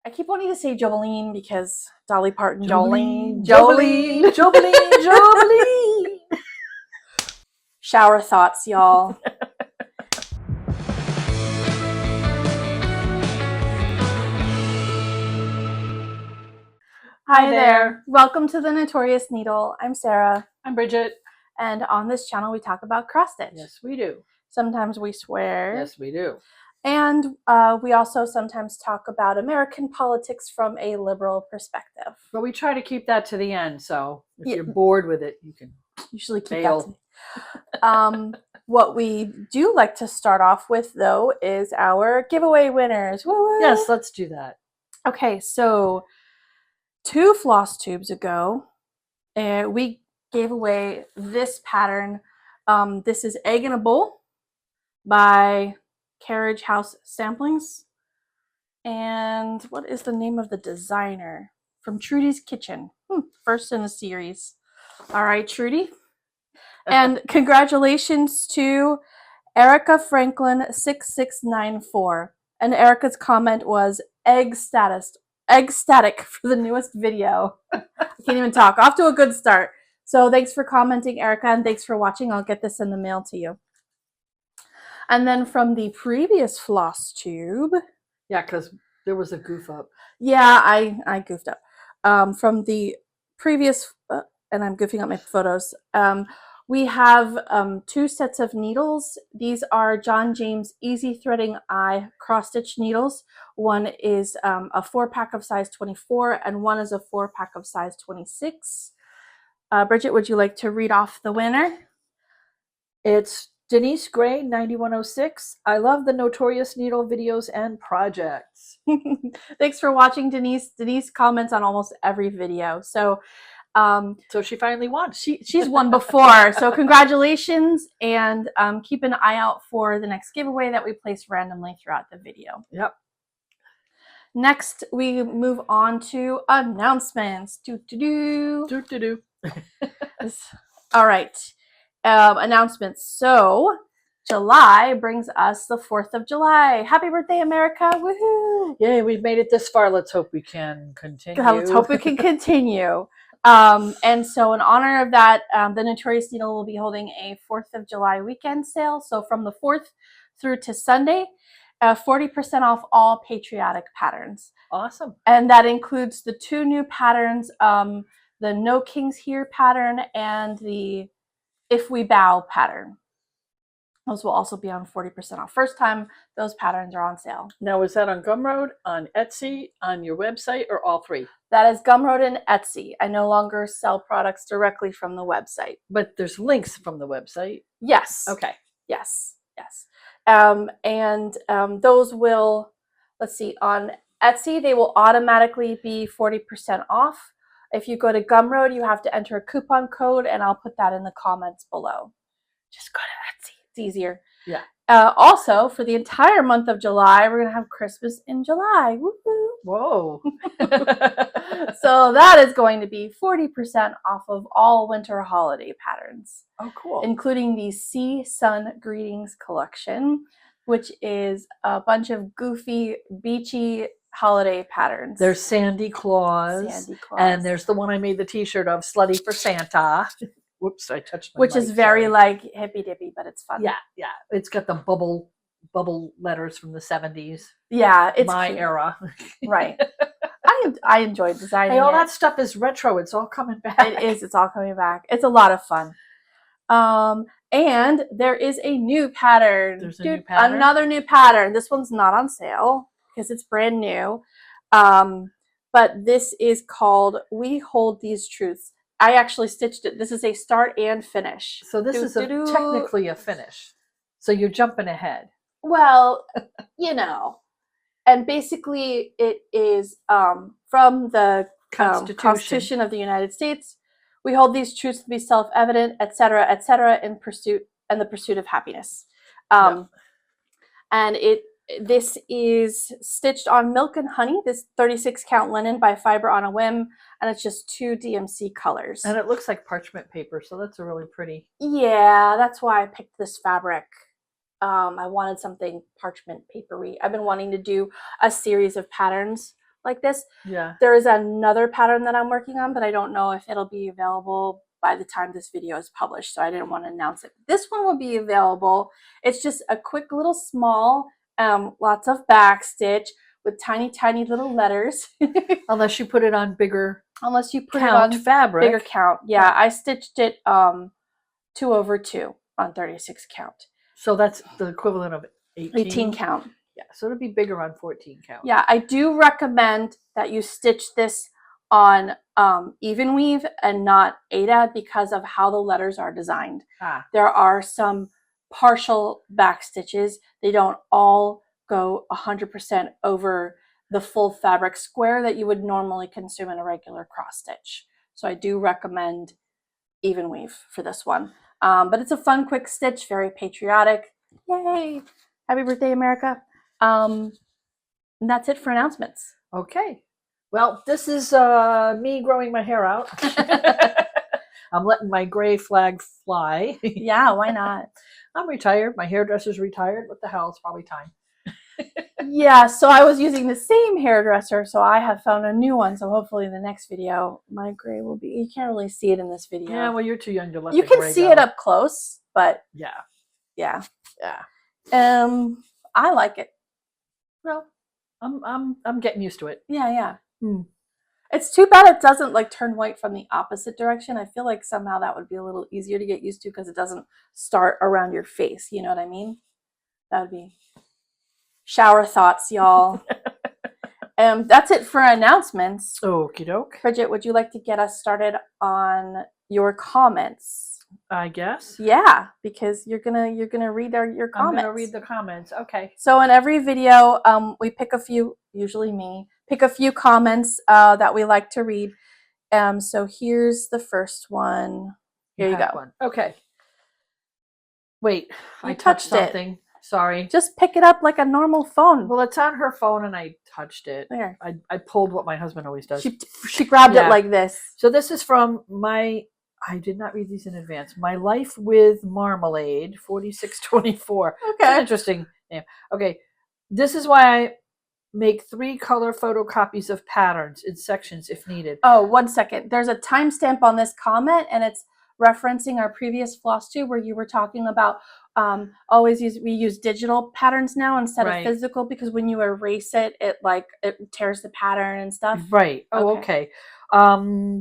I keep wanting to say Jolene because Dolly Parton, Jolene. Shower thoughts, y'all. Hi there. Welcome to the Notorious Needle. I'm Sarah. I'm Bridget. And on this channel, we talk about cross stitch. Yes, we do. Sometimes we swear. Yes, we do. And we also sometimes talk about American politics from a liberal perspective. But we try to keep that to the end, so if you're bored with it, you can usually keep bail. That what we do like to start off with, though, is our giveaway winners. Woo-woo. Yes, let's do that. Okay, so 2 Flosstubes ago, we gave away this pattern. This is Egg in a Bowl by Carriage House Samplings. And what is the name of the designer? From Trudy's Kitchen. First in a series. All right, Trudy. And congratulations to Erica Franklin 6694. And Erica's comment was egg static for the newest video. I can't even talk. Off to a good start. So thanks for commenting, Erica, and thanks for watching. I'll get this in the mail to you. And then from the previous Flosstube. Yeah, because there was a goof up. Yeah, I goofed up. From the previous, and I'm goofing up my photos, we have 2 sets of needles. These are John James Easy Threading Eye cross-stitch needles. One is a 4-pack of size 24, and one is a 4-pack of size 26. Bridget, would you like to read off the winner? It's Denise Gray, 9106. I love the Notorious needle videos and projects. Thanks for watching, Denise. Denise comments on almost every video. So she finally won. She's won before. So congratulations, and keep an eye out for the next giveaway that we place randomly throughout the video. Yep. Next, we move on to announcements. All right. Announcements. So July brings us the 4th of July. Happy birthday, America. Woohoo. Yay, we've made it this far. Let's hope we can continue. Let's hope we can continue. And so in honor of that, the Notorious Needle will be holding a 4th of July weekend sale. So from the 4th through to Sunday, 40% off all patriotic patterns. Awesome. And that includes the 2 new patterns, the No Kings Here pattern and the If We Bow pattern. Those will also be on 40% off. First time those patterns are on sale. Now, is that on Gumroad, on Etsy, on your website, or all 3? That is Gumroad and Etsy. I no longer sell products directly from the website. But there's links from the website? Yes. Okay. Yes. Yes. Those will, let's see, on Etsy, they will automatically be 40% off. If you go to Gumroad, you have to enter a coupon code, and I'll put that in the comments below. Just go to Etsy. It's easier. Yeah. Also, for the entire month of July, we're going to have Christmas in July. Woo-hoo. Whoa. So that is going to be 40% off of all winter holiday patterns. Oh, cool. Including the Sea Sun Greetings collection, which is a bunch of goofy, beachy holiday patterns. There's Sandy Claus. And there's the one I made the t-shirt of, Slutty for Santa. Whoops, I touched my Which mic, is very like hippy dippy, but it's fun. Yeah, yeah. It's got the bubble letters from the 70s. Yeah, it's my cute. Era. Right. I enjoyed designing Hey, all that stuff is retro. It's all coming back. It is. It's all coming back. It's a lot of fun. And there is a new pattern. There's a new pattern? Another new pattern. This one's not on sale because it's brand new. But this is called We Hold These Truths. I actually stitched it. This is a start and finish. So this is technically a finish. So you're jumping ahead. Well, you know. And basically it is from the Constitution of the United States. We hold these truths to be self-evident, etc., in the pursuit of happiness. And this is stitched on Milk and Honey, this 36 count linen by Fiber on a Whim, and it's just 2 DMC colors. And it looks like parchment paper, so that's a really pretty. Yeah, that's why I picked this fabric. I wanted something parchment papery. I've been wanting to do a series of patterns like this. Yeah. There is another pattern that I'm working on, but I don't know if it'll be available by the time this video is published, so I didn't want to announce it. This one will be available. It's just a quick little small, lots of back stitch with tiny, tiny little letters. Unless you put it on bigger Unless you put count it on fabric. bigger count. Yeah, I stitched it 2/2 on 36 count. So that's the equivalent of 18 count. Yeah, so it'll be bigger on 14 count. Yeah, I do recommend that you stitch this on even weave and not Ada because of how the letters are designed. There are some partial back stitches. They don't all go 100% over the full fabric square that you would normally consume in a regular cross stitch. So I do recommend even weave for this one. But it's a fun, quick stitch, very patriotic. Yay! Happy birthday, America. And that's it for announcements. Okay. Well, this is me growing my hair out. I'm letting my gray flag fly. Yeah, why not? I'm retired. My hairdresser's retired. What the hell? It's probably time. Yeah, so I was using the same hairdresser, so I have found a new one. So hopefully in the next video, my gray will be, you can't really see it in this video. Yeah, well, you're too young to let you the can gray see go. it up close, but yeah. Yeah. Yeah. I like it. Well, I'm getting used to it. Yeah. It's too bad it doesn't like turn white from the opposite direction. I feel like somehow that would be a little easier to get used to because it doesn't start around your face. You know what I mean? That would be shower thoughts, y'all. That's it for announcements. Okie doke. Bridget, would you like to get us started on your comments? I guess. Yeah, because you're gonna read your comments. I'm gonna read the comments. Okay. So in every video, we pick a few, usually me, pick a few comments that we like to read. So here's the first one. Here you go. One. Okay. Wait, You I touched touched it. something. Sorry. Just pick it up like a normal phone. Well, it's on her phone and I touched it. There. I pulled what my husband always does. She grabbed it like this. So this is from I did not read these in advance. My Life with Marmalade, 4624. Okay. Interesting name. Okay. This is why I make 3 color photocopies of patterns in sections if needed. Oh, 1 second. There's a timestamp on this comment and it's referencing our previous Flosstube where you were talking about we use digital patterns now instead of physical because when you erase it, it tears the pattern and stuff. Right. Oh, okay.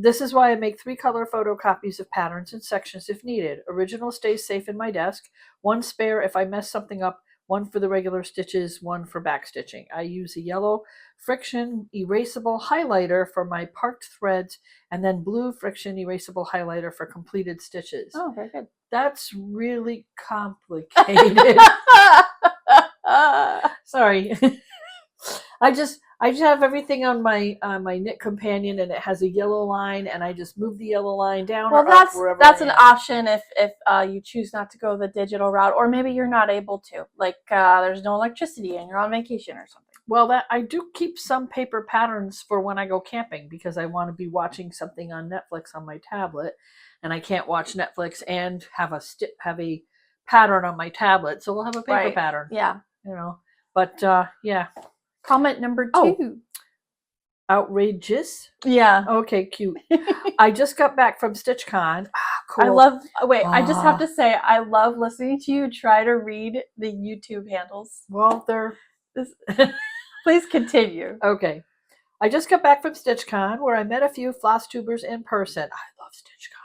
This is why I make 3 color photocopies of patterns in sections if needed. Original stays safe in my desk. 1 spare if I mess something up. 1 for the regular stitches, 1 for back stitching. I use a yellow friction erasable highlighter for my parked threads and then blue friction erasable highlighter for completed stitches. Oh, very good. That's really complicated. Sorry. I just have everything on my knit companion and it has a yellow line and I just move the yellow line down. Well, or that's an option if you choose not to go the digital route or maybe you're not able to. Like there's no electricity and you're on vacation or something. Well, I do keep some paper patterns for when I go camping because I want to be watching something on Netflix on my tablet and I can't watch Netflix and have a pattern on my tablet. So we'll have a paper pattern. Yeah. You know. But yeah. Comment number 2. Oh, outrageous. Yeah. Okay, cute. I just got back from StitchCon. Cool. I just have to say, I love listening to you try to read the YouTube handles. Well, Please continue. Okay. I just got back from StitchCon where I met a few Flosstubers in person. I love StitchCon.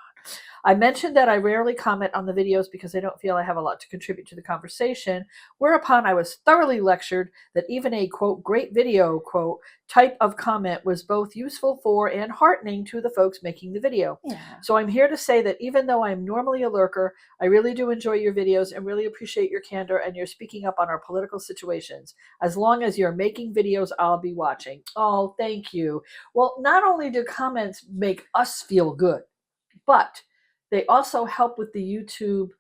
I mentioned that I rarely comment on the videos because I don't feel I have a lot to contribute to the conversation, whereupon I was thoroughly lectured that even a, quote, great video, quote, type of comment was both useful for and heartening to the folks making the video. Yeah. So I'm here to say that even though I'm normally a lurker, I really do enjoy your videos and really appreciate your candor and your speaking up on our political situations. As long as you're making videos, I'll be watching. Oh, thank you. Well, not only do comments make us feel good, but they also help with the YouTube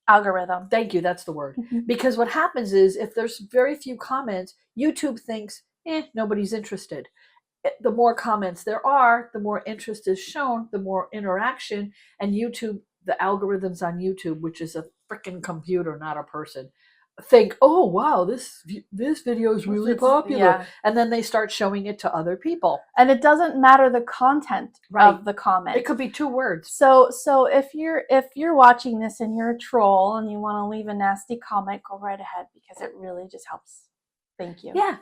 algorithm. Thank you, that's the word. Because what happens is if there's very few comments, YouTube thinks, nobody's interested. The more comments there are, the more interest is shown, the more interaction, and YouTube, the algorithms on YouTube, which is a freaking computer, not a person, think, oh wow, this video is really popular, Yeah. and then they start showing it to other people. And it doesn't matter the content of the comment. It could be 2 words. So if you're watching this and you're a troll and you want to leave a nasty comment, go right ahead, because it really just helps. Thank you. Yeah.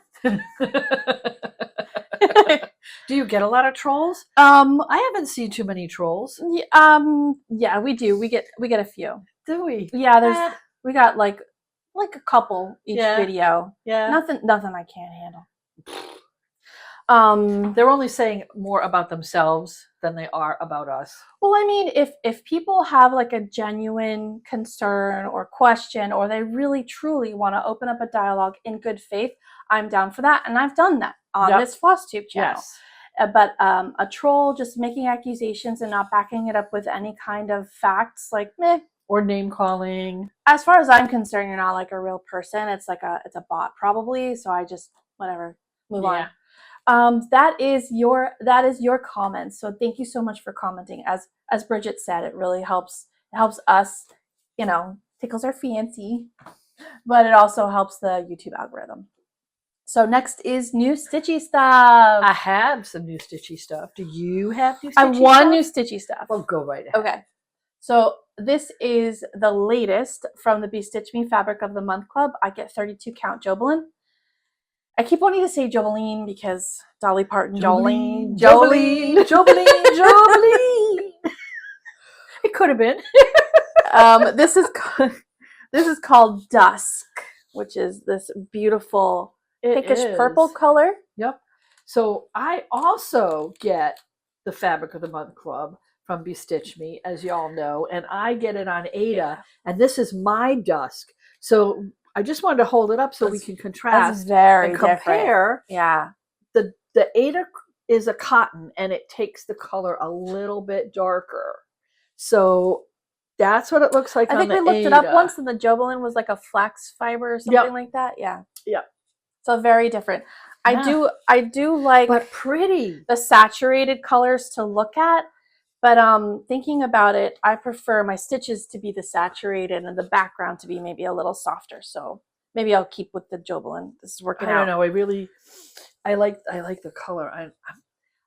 Do you get a lot of trolls? I haven't seen too many trolls. Yeah, we do. We get a few. Do we? Yeah, we got like a couple each video. Yeah. Nothing I can't handle. They're only saying more about themselves than they are about us. Well, I mean, if people have like a genuine concern or question, or they really truly want to open up a dialogue in good faith, I'm down for that, and I've done that on this Flosstube channel. Yes. But a troll just making accusations and not backing it up with any kind of facts, like meh. Or name calling. As far as I'm concerned, you're not like a real person. It's like it's a bot probably. So I just whatever, move on. That is your comment. So thank you so much for commenting. As Bridget said, it really helps. It helps us, tickles our fancy, but it also helps the YouTube algorithm. So next is new Stitchy Stuff. I have some new Stitchy Stuff. Do you have new Stitchy I Stuff? want new Stitchy Stuff. Well, go right ahead. Okay. So this is the latest from the Be Stitch Me Fabric of the Month Club. I get 32 count Jobelin. I keep wanting to say Jobeline because Dolly Parton, Jolene. It could have been. This is called Dusk, which is this beautiful pinkish purple color. Yep. So I also get the Fabric of the Month Club from Be Stitch Me, as y'all know, and I get it on Ada, and this is my Dusk. So I just wanted to hold it up so we can contrast and compare. Different. Yeah. The Ada is a cotton, and it takes the color a little bit darker. So that's what it looks like on the Ada. I think we looked it up once, and the Jobelin was like a flax fiber or something like that. Yeah. Yep. So very different. Yeah. I do like, but pretty, the saturated colors to look at. But thinking about it, I prefer my stitches to be the saturated and the background to be maybe a little softer. So maybe I'll keep with the Jobelin. This is working out. I don't know. I like the color.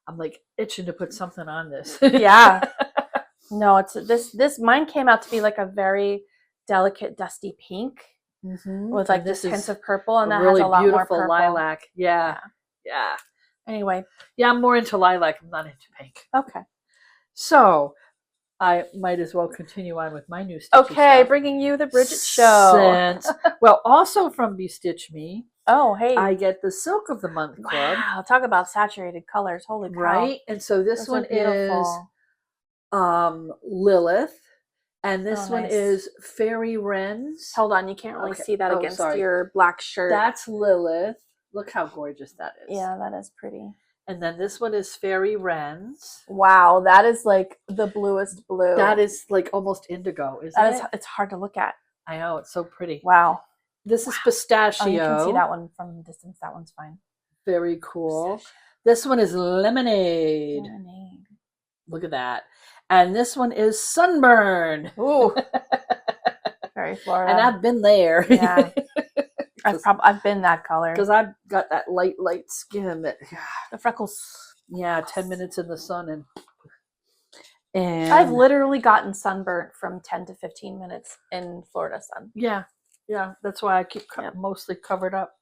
I'm like itching to put something on this. Yeah. No, it's this. Mine came out to be like a very delicate, dusty pink with like this hints of purple, and that really has a lot more beautiful purple. lilac. Yeah. Anyway, yeah, I'm more into lilac. I'm not into pink. Okay. So I might as well continue on with my new Stitchy Stuff. Bringing you the Bridget show. Well, also from Be Stitch Me. Oh, hey. I get the Silk of the Month Club. Wow, talk about saturated colors. Holy cow. Right? And so this one is Lilith. And this one is Fairy Wrens. Hold on, you can't really see that against your black shirt. That's Lilith. Look how gorgeous that is. Yeah, that is pretty. And then this one is Fairy Wrens. Wow, that is like the bluest blue. That is like almost indigo, isn't it? It's hard to look at. I know, it's so pretty. Wow. This is Pistachio. Oh, you can see that one from a distance. That one's fine. Very cool. This one is Lemonade. Lemonade. Look at that. And this one is Sunburn. Ooh. Very Florida. And I've been there. Yeah. I've been that color. Because I've got that light skin that the freckles. Yeah, 10 minutes in the sun and I've literally gotten sunburnt from 10 to 15 minutes in Florida sun. Yeah. Yeah. That's why I keep mostly covered up.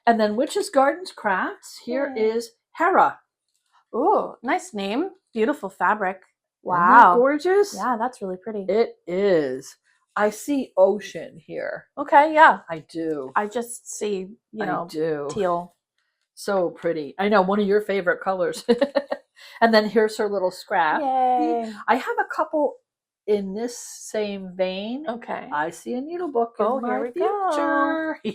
And then Witch's Gardens Crafts. Here is Hera. Ooh, nice name. Beautiful fabric. Wow. Isn't that gorgeous? Yeah, that's really pretty. It is. I see ocean here. Okay, yeah. I do. I just see, teal. So pretty. I know, one of your favorite colors. And then here's her little scrap. Yay. I have a couple in this same vein. Okay. I see a needle book in my here we future. go.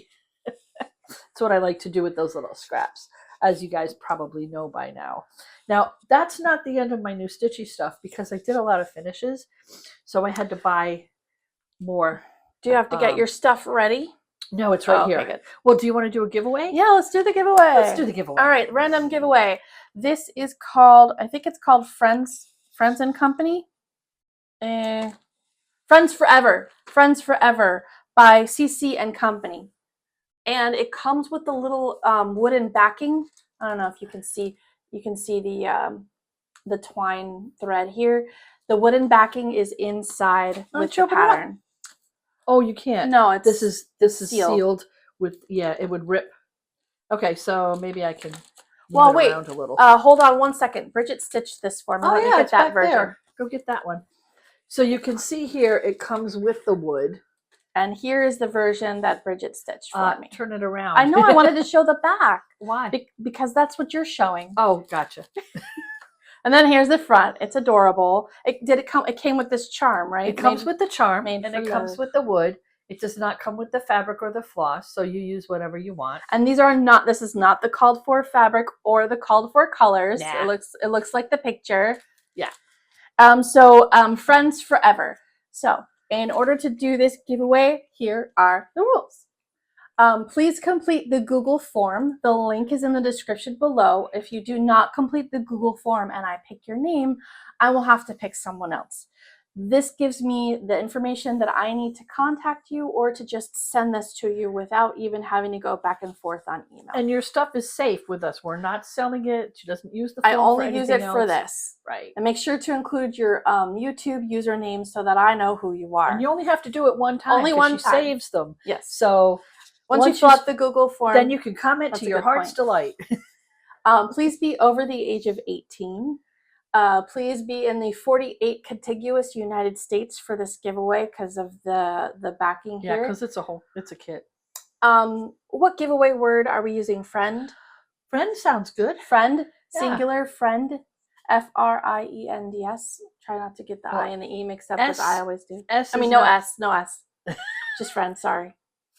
That's what I like to do with those little scraps, as you guys probably know by now. Now, that's not the end of my new Stitchy Stuff because I did a lot of finishes. So I had to buy more. Do you have to get your stuff ready? No, it's right here. Good. Well, do you want to do a giveaway? Yeah, let's do the giveaway. Let's do the giveaway. All right, random giveaway. This is called, I think it's called Friends and Company. Friends Forever by CC and Company. And it comes with the little wooden backing. I don't know if you can see. You can see the twine thread here. The wooden backing is inside with the pattern. Oh, you can't. No, it's this is sealed with, yeah, it would rip. Okay, so maybe I can move it around a little. Hold on one second. Bridget stitched this for me. Oh, Let me yeah, get it's that back version. there. Go get that one. So you can see here it comes with the wood. And here is the version that Bridget stitched for me. Turn it around. I know, I wanted to show the back. Why? Because that's what you're showing. Oh, gotcha. And then here's the front. It's adorable. It came with this charm, right? It comes with the charm, and it comes with the wood. It does not come with the fabric or the floss, so you use whatever you want. And this is not the called for fabric or the called for colors. Nah. It looks like the picture. Yeah. Friends forever. So in order to do this giveaway, here are the rules. Please complete the Google form. The link is in the description below. If you do not complete the Google form and I pick your name, I will have to pick someone else. This gives me the information that I need to contact you or to just send this to you without even having to go back and forth on email. And your stuff is safe with us. We're not selling it. She doesn't use the form. I only use it for this. Right. And make sure to include your YouTube username so that I know who you are. And you only have to do it one time. Only one time. She saves them. Yes. So once you fill out the Google form, then you can comment to your heart's delight. Please be over the age of 18. Please be in the 48 contiguous United States for this giveaway because of the backing here. Yeah, because it's a kit. What giveaway word are we using? Friend? Friend sounds good. Friend, singular, friend, FRIENDS. Try not to get the I and the E mixed up as I always do. No S. Just friend, sorry.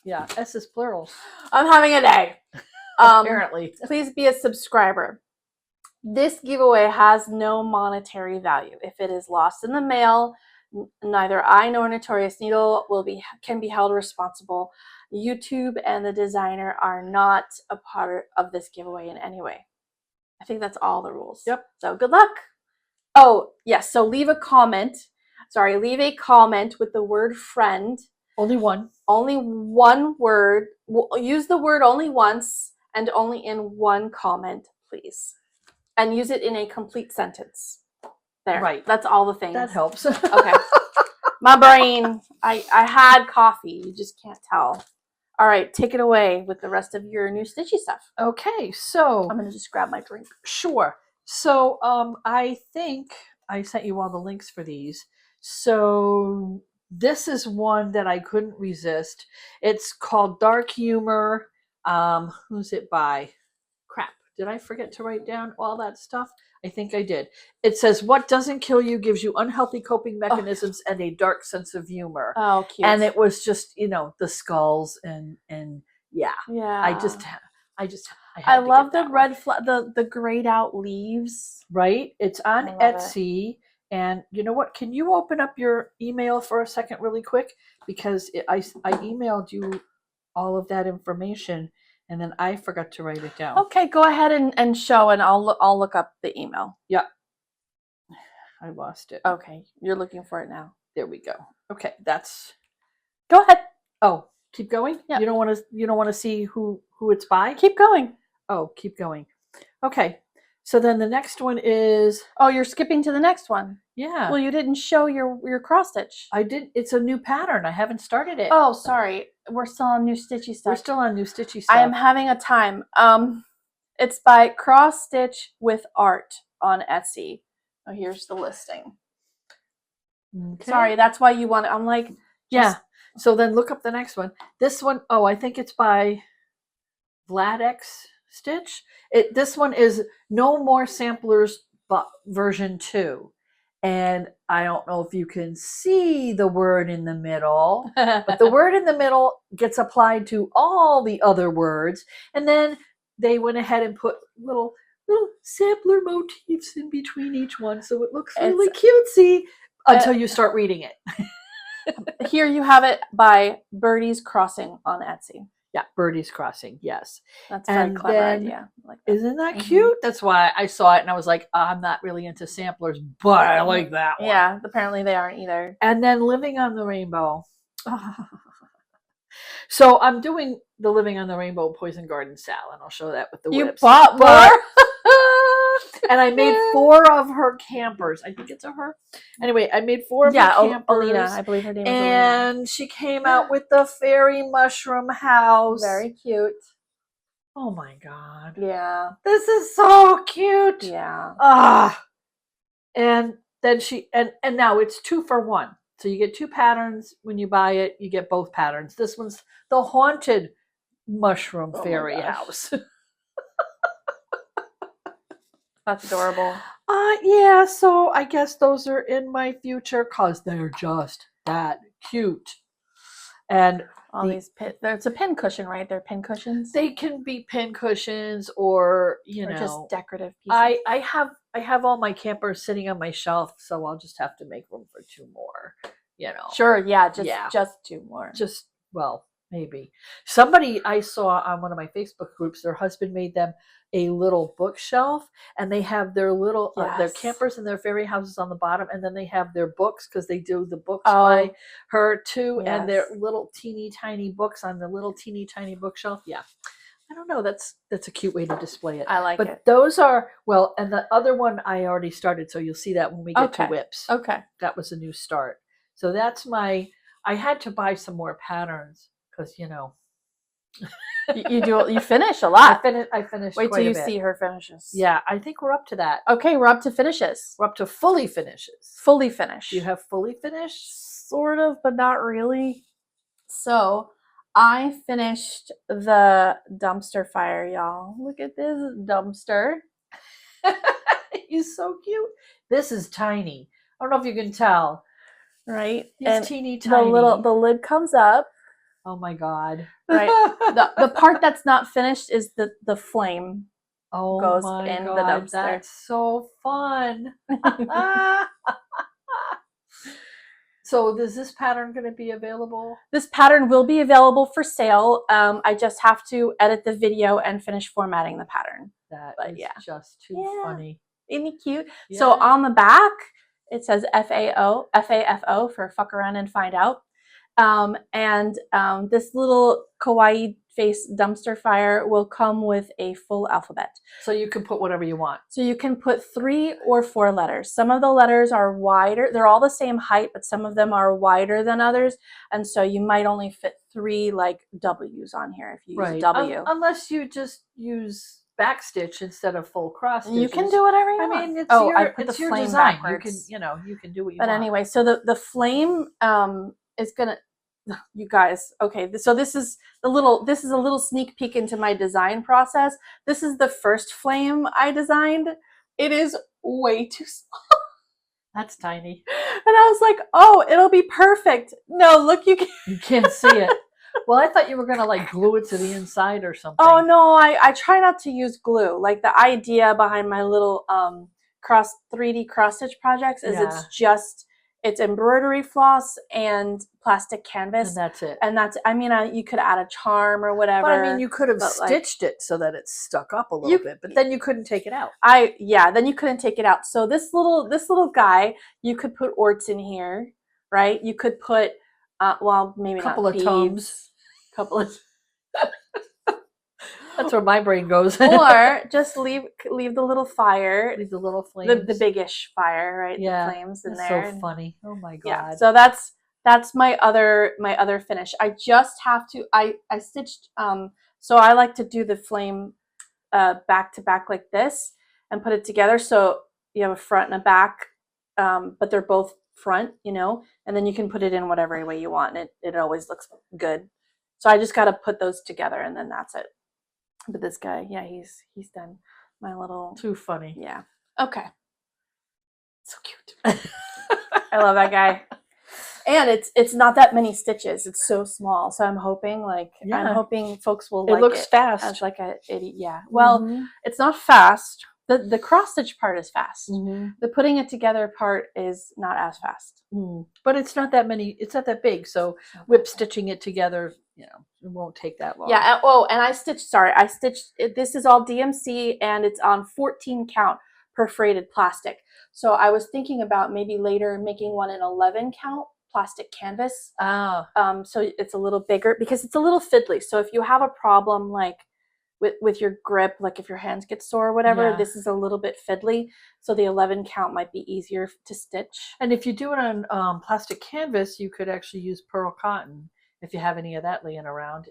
Yeah, S is plural. I'm having a day. Apparently. Please be a subscriber. This giveaway has no monetary value. If it is lost in the mail, neither I nor Notorious Needle can be held responsible. YouTube and the designer are not a part of this giveaway in any way. I think that's all the rules. Yep. So good luck. Oh, yes. So leave a comment. Leave a comment with the word friend. Only one. Only one word. Use the word only once and only in one comment, please. And use it in a complete sentence. There. Right. That's all the things. That helps. Okay. My brain. I had coffee. You just can't tell. All right. Take it away with the rest of your new Stitchy stuff. Okay. So I'm going to just grab my drink. Sure. So I think I sent you all the links for these. So this is one that I couldn't resist. It's called Dark Humor. Who's it by? Crap. Did I forget to write down all that stuff? I think I did. It says, what doesn't kill you gives you unhealthy coping mechanisms and a dark sense of humor. Oh, cute. And it was just, the skulls and yeah. Yeah. I love the red the grayed out leaves. Right? It's on Etsy. And you know what? Can you open up your email for a second really quick? Because I emailed you all of that information and then I forgot to write it down. Okay, go ahead and show and I'll look up the email. Yeah. I lost it. Okay, you're looking for it now. There we go. Okay, Go ahead. Oh, keep going? Yeah. You don't want to see who it's by? Keep going. Oh, keep going. Okay. So then the next one is... Oh, you're skipping to the next one. Yeah. Well, you didn't show your cross stitch. I did. It's a new pattern. I haven't started it. Oh, sorry. We're still on new Stitchy Stuff. We're still on new Stitchy Stuff. I am having a time. It's by Cross Stitch with Art on Etsy. Oh, here's the listing. Okay. Sorry, that's why you want it. I'm like... Yeah. So then look up the next one. This one, I think it's by Vladex Stitch. This one is No More Samplers but version 2. And I don't know if you can see the word in the middle, but the word in the middle gets applied to all the other words. And then they went ahead and put little sampler motifs in between each one. So it looks really cutesy until you start reading it. Here you have it by Birdie's Crossing on Etsy. Yeah, Birdie's Crossing, yes. That's a very clever idea. I like that. Isn't that cute? That's why I saw it and I was like, I'm not really into samplers, but I like that one. Yeah, apparently they aren't either. And then Living on the Rainbow. So I'm doing the Living on the Rainbow Poison Garden Sal, and I'll show that with the You whips. bought more? And I made 4 of her campers. I think it's a her. Anyway, I made 4 of her campers. Alina. I believe her name is Alina. And she came out with the fairy mushroom house. Very cute. Oh my god. Yeah. This is so cute. Yeah. And then and now it's 2 for 1. So you get 2 patterns. When you buy it, you get both patterns. This one's the haunted mushroom fairy house. That's adorable. Yeah, so I guess those are in my future because they're just that cute. And all these it's a pin cushion, right? They're pin cushions. They can be pin cushions, or just decorative pieces. I have all my campers sitting on my shelf, so I'll just have to make room for 2 more. Sure, yeah, just 2 more. Maybe. Somebody I saw on one of my Facebook groups, their husband made them a little bookshelf, and they have their little their campers and their fairy houses on the bottom, and then they have their books, because they do the books by her too, and their little teeny tiny books on the little teeny tiny bookshelf. Yeah, I don't know. That's a cute way to display it. I like it. But those are and the other one I already started, so you'll see that when we get to whips. Okay, that was a new start. So that's I had to buy some more patterns. Because you finish a lot. I finished. Wait till you see her finishes. Yeah, I think we're up to that. Okay, we're up to finishes. We're up to fully finishes. Fully finished. You have fully finished? Sort of, but not really. So I finished the dumpster fire, y'all. Look at this dumpster. He's so cute. This is tiny. I don't know if you can tell. Right? He's teeny tiny. The lid comes up. Oh my god. Right. the part that's not finished is the flame. Goes in the dumpster. That's so fun. So is this pattern going to be available? This pattern will be available for sale. I just have to edit the video and finish formatting the pattern. That is just too funny. Isn't it cute? Yeah. So on the back, it says FAFO for fuck around and find out. This little kawaii face dumpster fire will come with a full alphabet. So you can put whatever you want. So you can put 3 or 4 letters. Some of the letters are wider. They're all the same height, but some of them are wider than others. And so you might only fit 3 like W's on here if you use a W. Unless you just use backstitch instead of full cross stitches. You can do whatever you want. I mean, it's your design. Backwards. You can do what you want. But anyway, so the flame is gonna. You guys, okay, so this is a little sneak peek into my design process. This is the first flame I designed. It is way too small. That's tiny. And I was like, oh, it'll be perfect. No, look, you can't see it. Well, I thought you were gonna like glue it to the inside or something. Oh no, I try not to use glue. Like the idea behind my little 3D cross stitch projects is it's embroidery floss and plastic canvas. And that's it. And I mean, you could add a charm or whatever. But I mean, you could have stitched it so that it's stuck up a little bit, but then you couldn't take it out. Then you couldn't take it out. So this little guy, you could put orts in here, right? You could put, maybe a couple not of tomes. Couple of That's where my brain goes. Or just leave the little fire. Leave the little flames. The biggish fire, right? Yeah. The flames in that's there. So funny. Oh my god. Yeah. So that's my other finish. I just have to I stitched so I like to do the flame back to back like this and put it together so you have a front and a back, but they're both front, and then you can put it in whatever way you want, and it always looks good. So I just got to put those together, and then that's it. But this guy, yeah, he's done my little. Too funny. Yeah. Okay. So cute. I love that guy. And it's not that many stitches. It's so small. So I'm hoping folks will like it. It looks fast. As like a idiot. Yeah. Well, it's not fast. The cross stitch part is fast. Mm-hmm. The putting it together part is not as fast. Mm. But it's not that many. It's not that big. So whip stitching it together, it won't take that long. Yeah. Oh, and I stitched. This is all DMC, and it's on 14 count perforated plastic. So I was thinking about maybe later making one in 11 count plastic canvas. Oh. So it's a little bigger because it's a little fiddly. So if you have a problem like with your grip, like if your hands get sore or whatever, this is a little bit fiddly. So the 11 count might be easier to stitch. And if you do it on plastic canvas, you could actually use pearl cotton if you have any of that laying around.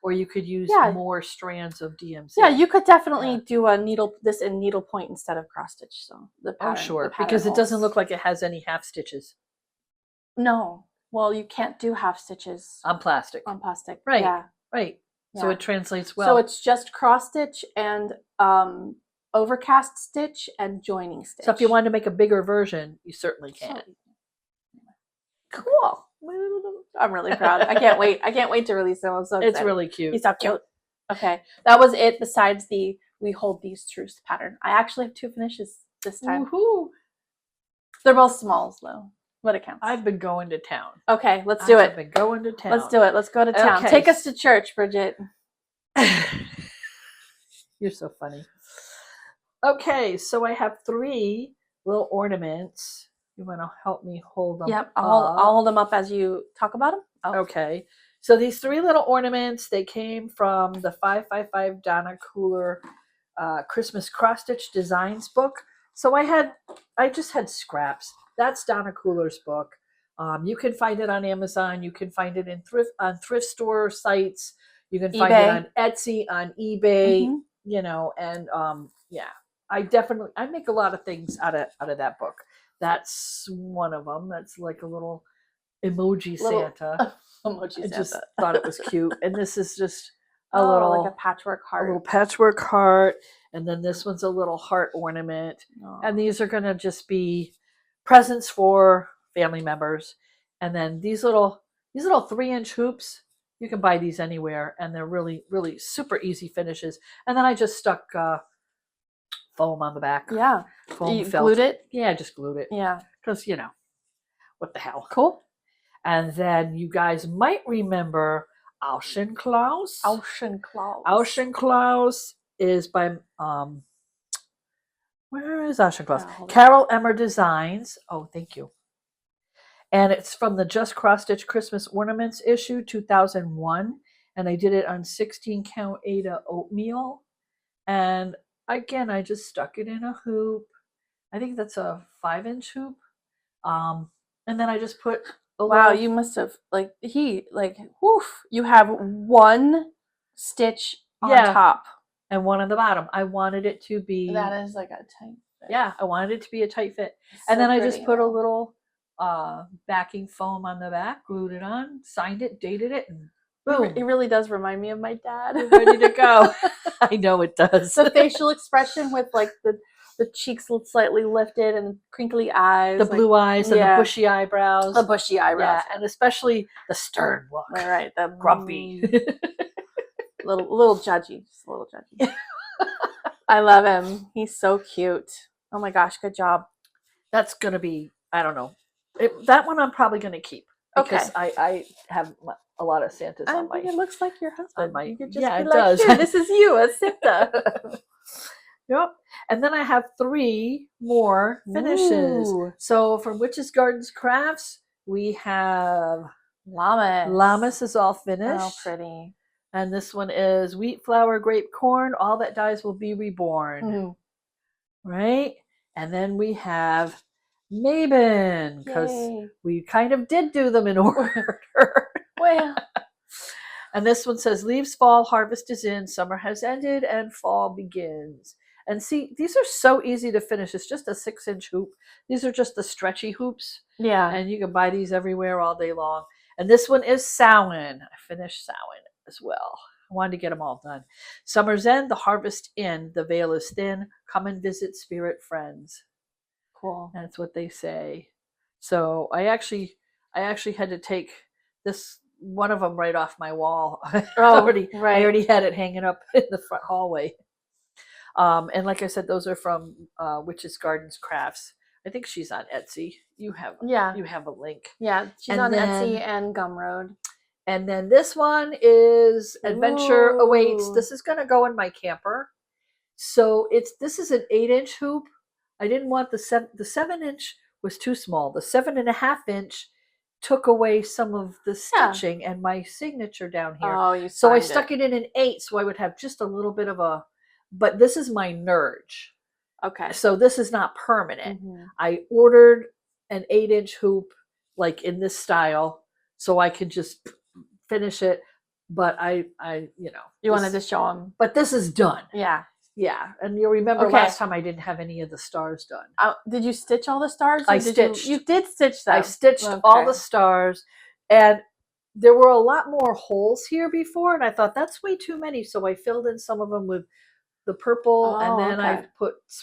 Or you could use more strands of DMC. Yeah, you could definitely do a this in needlepoint instead of cross stitch. So the pattern, because it doesn't look like it has any half stitches. No, well, you can't do half stitches on plastic. Right. Yeah. Right. Yeah. So it translates well. So it's just cross stitch and overcast stitch and joining stitch. So if you want to make a bigger version, you certainly can. Cool. I'm really proud. I can't wait. I can't wait to release them. I'm so excited. It's really cute. He's so cute. Okay. That was it besides the We Hold These Truths pattern. I actually have 2 finishes this time. Woohoo! They're both smalls though. But it counts. I've been going to town. Okay, let's do it. I've been going to town. Let's do it. Let's go to town. Okay. Take us to church, Bridget. You're so funny. Okay, so I have 3 little ornaments. You want to help me hold them up? I'll hold them up as you talk about them. Oh. Okay. So these 3 little ornaments, they came from the 555 Donna Cooler Christmas Cross Stitch Designs book. So I just had scraps. That's Donna Cooler's book. You can find it on Amazon. You can find it in thrift store sites. You can find it on Etsy, on eBay. You know, and I make a lot of things out of that book. That's one of them. That's like a little emoji Santa. I just thought it was cute. And this is just a little like a patchwork heart. A little patchwork heart. And then this one's a little heart ornament. Oh. And these are going to just be presents for family members. And then these little 3-inch hoops, you can buy these anywhere, and they're really, really super easy finishes. And then I just stuck foam on the back. Yeah. Foam felt. Glued it? Yeah, I just glued it. Yeah. Because, you know, what the hell. Cool. And then you guys might remember Auschenkleus. Auschenkleus is by, where is Auschenkleus? Carol Emmer Designs. Oh, thank you. And it's from the Just Cross Stitch Christmas Ornaments issue, 2001. And I did it on 16 count Ada oatmeal. And again, I just stuck it in a hoop. I think that's a 5-inch hoop. And then I just put wow, you must have you have 1 stitch on top. And 1 on the bottom. I wanted it to be that is like a tight fit. Yeah, I wanted it to be a tight fit. And then I just put a little backing foam on the back, glued it on, signed it, dated it, and boom. It really does remind me of my dad. You're ready to go. I know it does. The facial expression with like the cheeks slightly lifted and crinkly eyes. The blue eyes and the bushy eyebrows. The bushy eyebrows. Yeah, and especially the stern look. Right. The grumpy. little judgy. Just a little judgy. I love him. He's so cute. Oh my gosh, good job. That's going to be, I don't know. That one I'm probably going to keep. Because I have a lot of Santas on my... It looks like your husband. You could just be it like, does. This is you, a Santa. Yep. And then I have 3 more finishes. Ooh. So from Witches Gardens Crafts, we have Llamas. Llamas is all finished. Oh, pretty. And this one is wheat, flour, grape, corn. All that dies will be reborn. Mm. Right? And then we have Mabon, because we kind of did do them in order. Well. And this one says, leaves fall, harvest is in, summer has ended, and fall begins. And see, these are so easy to finish. It's just a 6-inch hoop. These are just the stretchy hoops. Yeah. And you can buy these everywhere all day long. And this one is Samhain. I finished Samhain as well. I wanted to get them all done. Summer's end, the harvest in, the veil is thin. Come and visit spirit friends. Cool. That's what they say. So I actually had to take this one of them right off my wall. I already had it hanging up in the front hallway. And like I said, those are from Witches Gardens Crafts. I think she's on Etsy. You have a link. Yeah, she's on Etsy and Gumroad. And then this one is Adventure Awaits. This is going to go in my camper. So this is an 8-inch hoop. I didn't want the 7-inch was too small. The 7.5-inch took away some of the Yeah. stitching and my signature down here. Oh, you So I signed stuck it in an 8, so I would have just a little bit of a, but this is my nerge. Okay. So this is not permanent. Mhm. I ordered an 8-inch hoop, like in this style, so I could just finish it. But I, You wanted to show them. but this is done. Yeah. Yeah, and you'll remember Okay. last time I didn't have any of the stars done. Did you stitch all the stars? I stitched. You did stitch them. I stitched Okay. all the stars, and there were a lot more holes here before, and I thought that's way too many, so I filled in some of them with the purple, and then I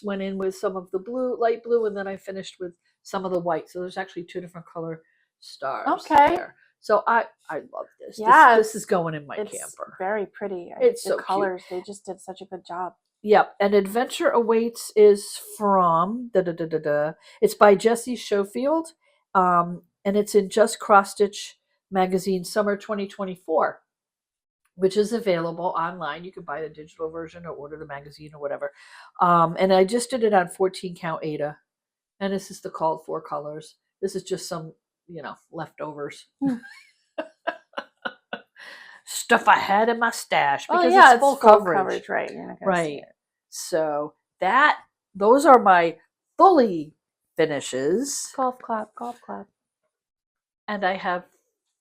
went in with some of the blue, light blue, and then I finished with some of the white. So there's actually 2 different color stars there. So I love this. Yeah, this is going in my camper. Very pretty. It's the so colors. cute. They just did such a good job. Yep, and Adventure Awaits is from It's by Jessie Schofield, and it's in Just Cross Stitch magazine Summer 2024, which is available online. You can buy the digital version or order the magazine or whatever. And I just did it on 14 count Aida, and this is the called 4 colors. This is just some leftovers. Stuff I had in my stash because it's full coverage. Right? You're not gonna see it. So those are my fully finishes. Golf clap. And I have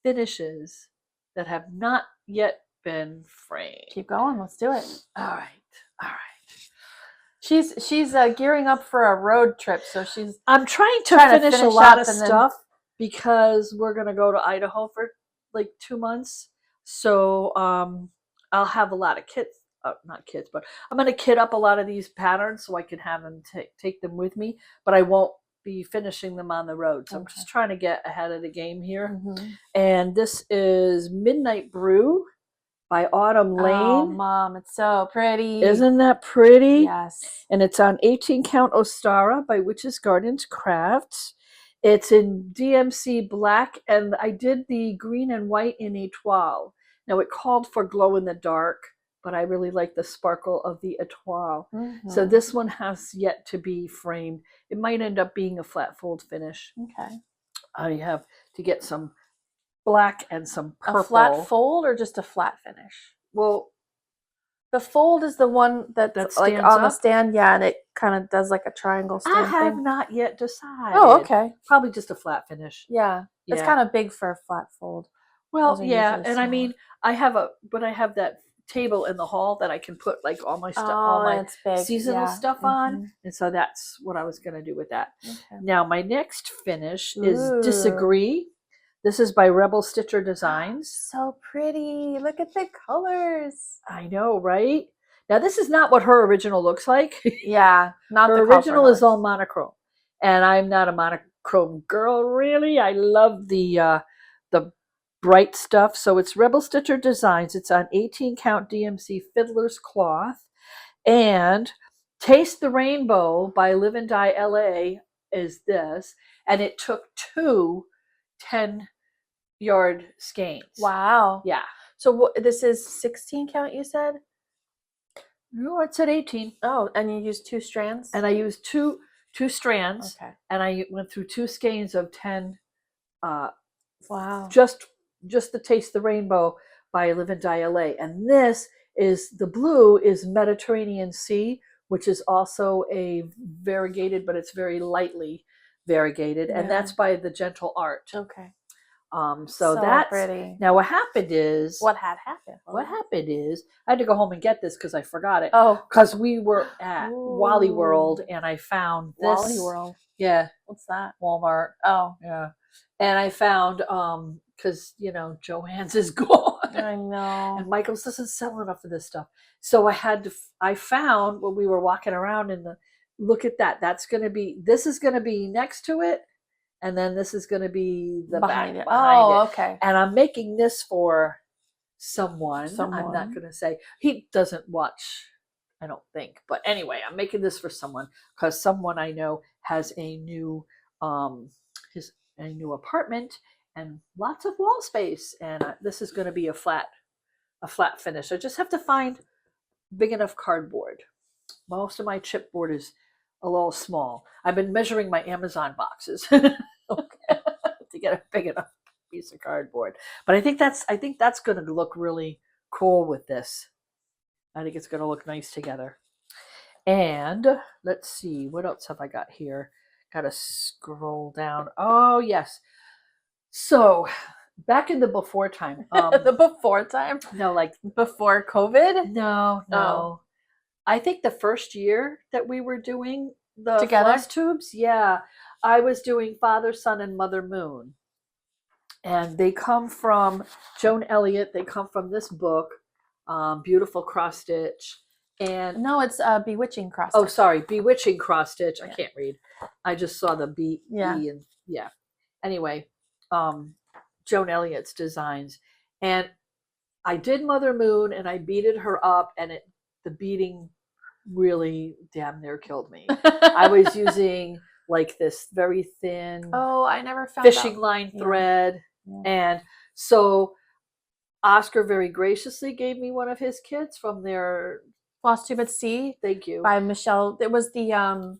finishes that have not yet been framed. Keep going. Let's do it. All right. She's gearing up for a road trip, so I'm trying to finish a lot of stuff because we're gonna go to Idaho for like 2 months. So I'll have a lot of kits. Not kits, but I'm going to kit up a lot of these patterns so I can have them take them with me, but I won't be finishing them on the road. So I'm just trying to get ahead of the game here. And this is Midnight Brew by Autumn Lane. Oh, Mom, it's so pretty. Isn't that pretty? Yes. And it's on 18 count Ostara by Witches Gardens Crafts. It's in DMC black, and I did the green and white in Etoile. Now it called for glow in the dark, but I really like the sparkle of the Etoile. So this one has yet to be framed. It might end up being a flat fold finish. Okay. I have to get some black and some purple. A flat fold or just a flat finish? Well, the fold is the one that like on the stand, yeah, and it kind of does like a triangle stand I have thing. Not yet decided. Oh, okay. Probably just a flat finish. Yeah. It's kind of big for a flat fold. Well, yeah, and I mean, I have that table in the hall that I can put like all my stuff, all my seasonal stuff on, and so that's what I was going to do with that. Now my next finish is Disagree. This is by Rebel Stitcher Designs. So pretty. Look at the colors. I know, right? Now this is not what her original looks like. Yeah, not her the original is all monochrome, and I'm not a monochrome girl really. I love the bright stuff. So it's Rebel Stitcher Designs. It's on 18 count DMC Fiddler's Cloth. And Taste the Rainbow by Live and Die LA is this. And it took 2 10-yard skeins. Wow. Yeah. So this is 16 count, you said? No, it said 18. Oh, and you used 2 strands? And I used two strands. Okay. And I went through 2 skeins of 10. Wow. Just the Taste the Rainbow by Live and Die LA. And this is, the blue is Mediterranean Sea, which is also a variegated, but it's very lightly variegated. And that's by The Gentle Art. Okay. So that's pretty. Now what happened is What happened I had to go home and get this because I forgot it. Oh, because we were at Wally World and I found this. Wally World. Yeah. What's that? Walmart. Oh, yeah. And I found because Joann's is gone. I know. And Michael's doesn't sell enough of this stuff. So I found when we were walking around look at that. This is gonna be next to it. And then this is going to be the behind back it. Behind it. Okay. And I'm making this for someone. I'm not going to say. He doesn't watch, I don't think. But anyway, I'm making this for someone because someone I know has a new apartment and lots of wall space. And this is going to be a flat finish. I just have to find big enough cardboard. Most of my chipboard is a little small. I've been measuring my Amazon boxes to get it big enough. piece of cardboard. But I think that's going to look really cool with this. I think it's going to look nice together. And let's see, what else have I got here? Got to scroll down. Oh yes. So back in the before time. The before time? No, like before COVID? No. Oh. I think the first year that we were doing the Together? Flosstubes, yeah, I was doing Father, Son, and Mother Moon. And they come from Joan Elliott. They come from this book, Beautiful Cross Stitch. And no, it's Bewitching Cross Oh, Stitch. sorry, Bewitching Cross Stitch. Yeah. I can't read. I just saw the B, Yeah. E, and yeah. Anyway, Joan Elliott's designs. And I did Mother Moon, and I beaded her up, and the beading really damn near killed me. I was using like this very thin I never found fishing out. line thread. Yeah. And so Oscar very graciously gave me one of his kits from their Flosstube at Sea. Thank you. By Michelle. It was the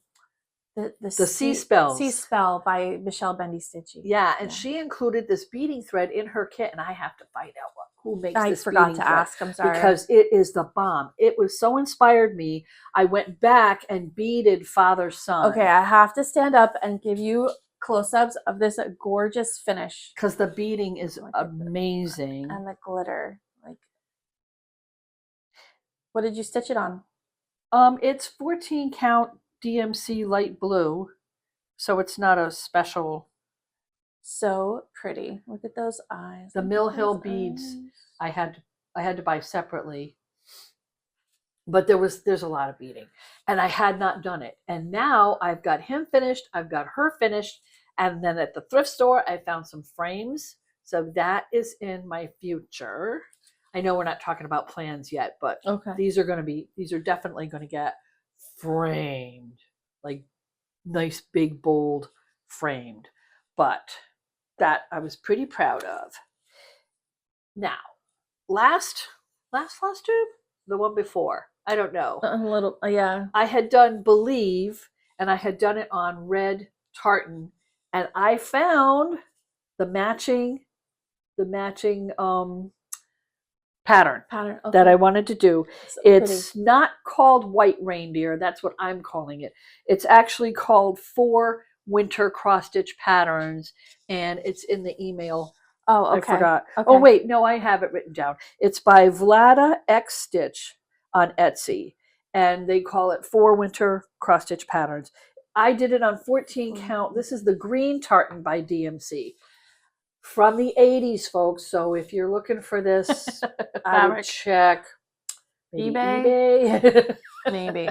Sea Spells. Sea Spell by Michelle Bendy Stitchy. Yeah, and she included this beading thread in her kit, and I have to find out who makes this. I forgot to ask. I'm sorry. Because it is the bomb. It was so inspired me. I went back and beaded Father Son. Okay, I have to stand up and give you close-ups of this gorgeous finish. Because the beading is amazing. And the glitter. Like, what did you stitch it on? It's 14 count DMC light blue. So it's not a special. So pretty. Look at those eyes. The Mill Hill beads I had to buy separately. But there's a lot of beading. And I had not done it. And now I've got him finished, I've got her finished, and then at the thrift store I found some frames. So that is in my future. I know we're not talking about plans yet, but these are definitely going to get framed. Like nice big bold framed. But that I was pretty proud of. Now, last Flosstube? The one before. I don't know. A little, yeah. I had done Believe, and I had done it on red tartan, and I found the matching pattern that I wanted to do. So it's not called White Reindeer. That's what I'm calling it. It's actually called 4 Winter Cross Stitch Patterns, and it's in the email. Oh, okay. I forgot. Okay. Oh, wait. No, I have it written down. It's by Vlada X Stitch on Etsy, and they call it 4 Winter Cross Stitch Patterns. I did it on 14 count. This is the green tartan by DMC from the 80s, folks. So if you're looking for this, I would check maybe eBay. Maybe.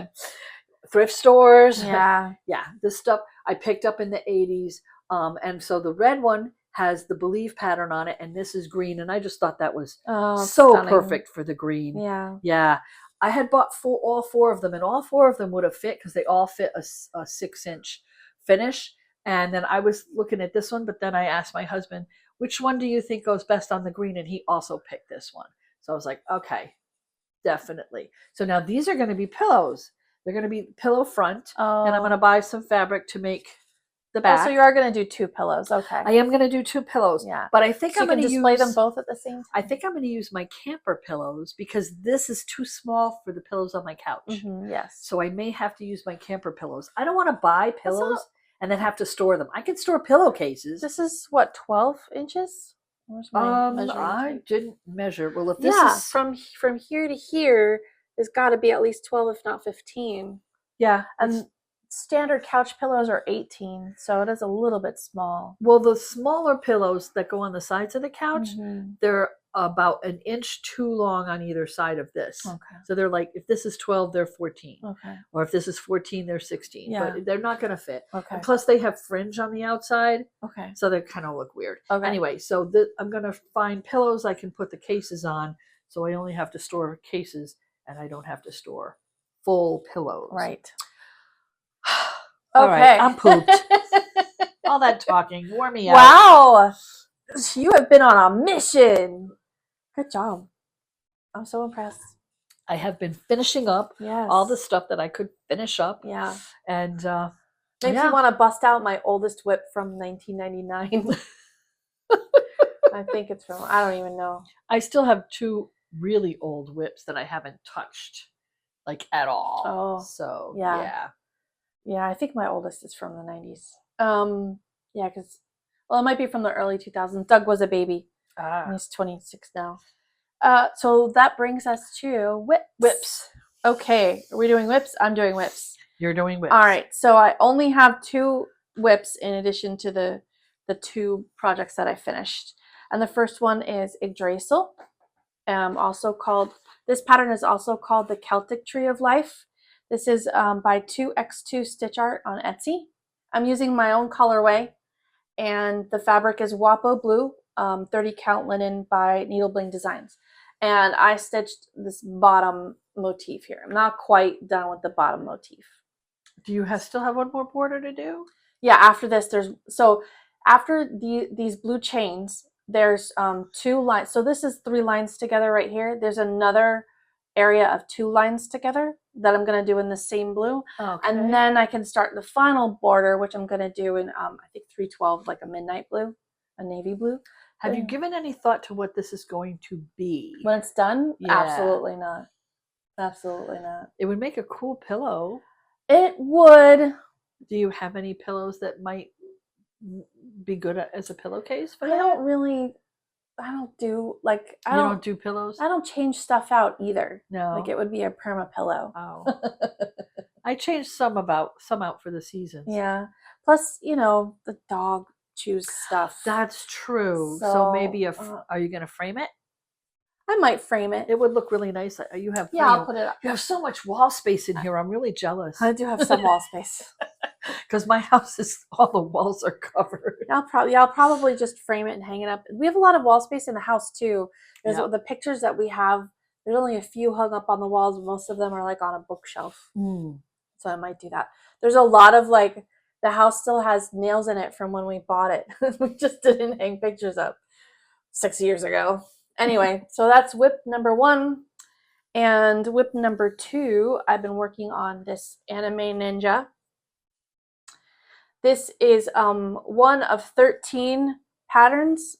Thrift stores. Yeah. Yeah. This stuff I picked up in the 80s. And so the red one has the Believe pattern on it, and this is green, and I just thought that was so stunning. Perfect for the green. Yeah. Yeah. I had bought all 4 of them, and all 4 of them would have fit because they all fit a 6-inch finish. And then I was looking at this one, but then I asked my husband, which one do you think goes best on the green? And he also picked this one. So I was like, okay, definitely. So now these are going to be pillows. They're going to be pillow front, and I'm going to buy some fabric to make the back. So you are going to do 2 pillows. Okay. I am going to do 2 pillows. Yeah. But I think so I'm going to display them both at the same time. I think I'm going to use my camper pillows because this is too small for the pillows on my couch. Mm-hmm, yes. So I may have to use my camper pillows. I don't want to buy pillows and then have to store them. I can store pillowcases. This is what, 12 inches? I didn't measure. Well, if this is from here to here, it's got to be at least 12, if not 15. Yeah, and standard couch pillows are 18, so it is a little bit small. Well, the smaller pillows that go on the sides of the couch, they're about an inch too long on either side of this. Okay. So they're like, if this is 12, they're 14. Okay. Or if this is 14, they're 16. Yeah. But they're not going to fit. Okay. And plus, they have fringe on the outside. Okay. So they kind of look weird. Okay. Anyway, so I'm going to find pillows I can put the cases on, so I only have to store cases, and I don't have to store full pillows. Right. All right, I'm pooped. All that talking wore me out. Wow. You have been on a mission. Good job. I'm so impressed. I have been finishing up all the stuff that I could finish up. Yeah. And makes me want to bust out my oldest whip from 1999. I think it's from, I don't even know. I still have 2 really old whips that I haven't touched like at all. Oh, so yeah. yeah. Yeah, I think my oldest is from the 90s. Yeah, because, well, it might be from the early 2000s. Doug was a baby. And he's 26 now. So that brings us to whips. Whips. Okay, are we doing whips? I'm doing whips. You're doing whips. All right, so I only have 2 whips in addition to the 2 projects that I finished. And the first one is Yggdrasil, also called, this pattern is also called the Celtic Tree of Life. This is by 2x2 Stitch Art on Etsy. I'm using my own colorway, and the fabric is Wapo Blue, 30 count linen by Needle Bling Designs. And I stitched this bottom motif here. I'm not quite done with the bottom motif. Do you still have one more border to do? Yeah, after this, after these blue chains, there's 2 lines. So this is 3 lines together right here. There's another area of 2 lines together that I'm going to do in the same blue. Okay. And then I can start the final border, which I'm going to do in, I think 312, like a midnight blue, a navy blue. Have you given any thought to what this is going to be? When it's done? Yeah. Absolutely not. Absolutely not. It would make a cool pillow. It would. Do you have any pillows that might be good as a pillowcase for I that? don't do pillows? I don't change stuff out either. No. Like it would be a perma pillow. Oh. I changed some out for the seasons. Yeah. Plus, the dog chews stuff. That's true. So maybe are you going to frame it? I might frame it. It would look really nice. You have I'll put it up. You have so much wall space in here. I'm really jealous. I do have some wall space. Because my house all the walls are covered. I'll probably just frame it and hang it up. We have a lot of wall space in the house too. There's the pictures that we have. There's only a few hung up on the walls. Most of them are like on a bookshelf. So I might do that. There's a lot of the house still has nails in it from when we bought it. We just didn't hang pictures up 6 years ago. Anyway, so that's whip number 1. And whip number 2, I've been working on this Anime Ninja. This is one of 13 patterns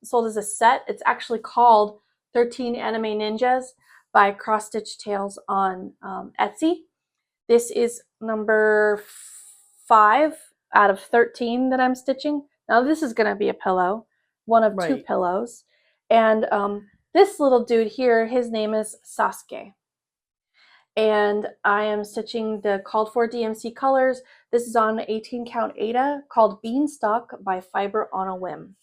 sold as a set. It's actually called 13 Anime Ninjas by Cross Stitch Tales on Etsy. This is number 5 out of 13 that I'm stitching. Now this is going to be a pillow, one of 2 pillows. And this little dude here, his name is Sasuke. And I am stitching the called for DMC colors. This is on 18 count Ada called Beanstalk by Fiber on a Whim.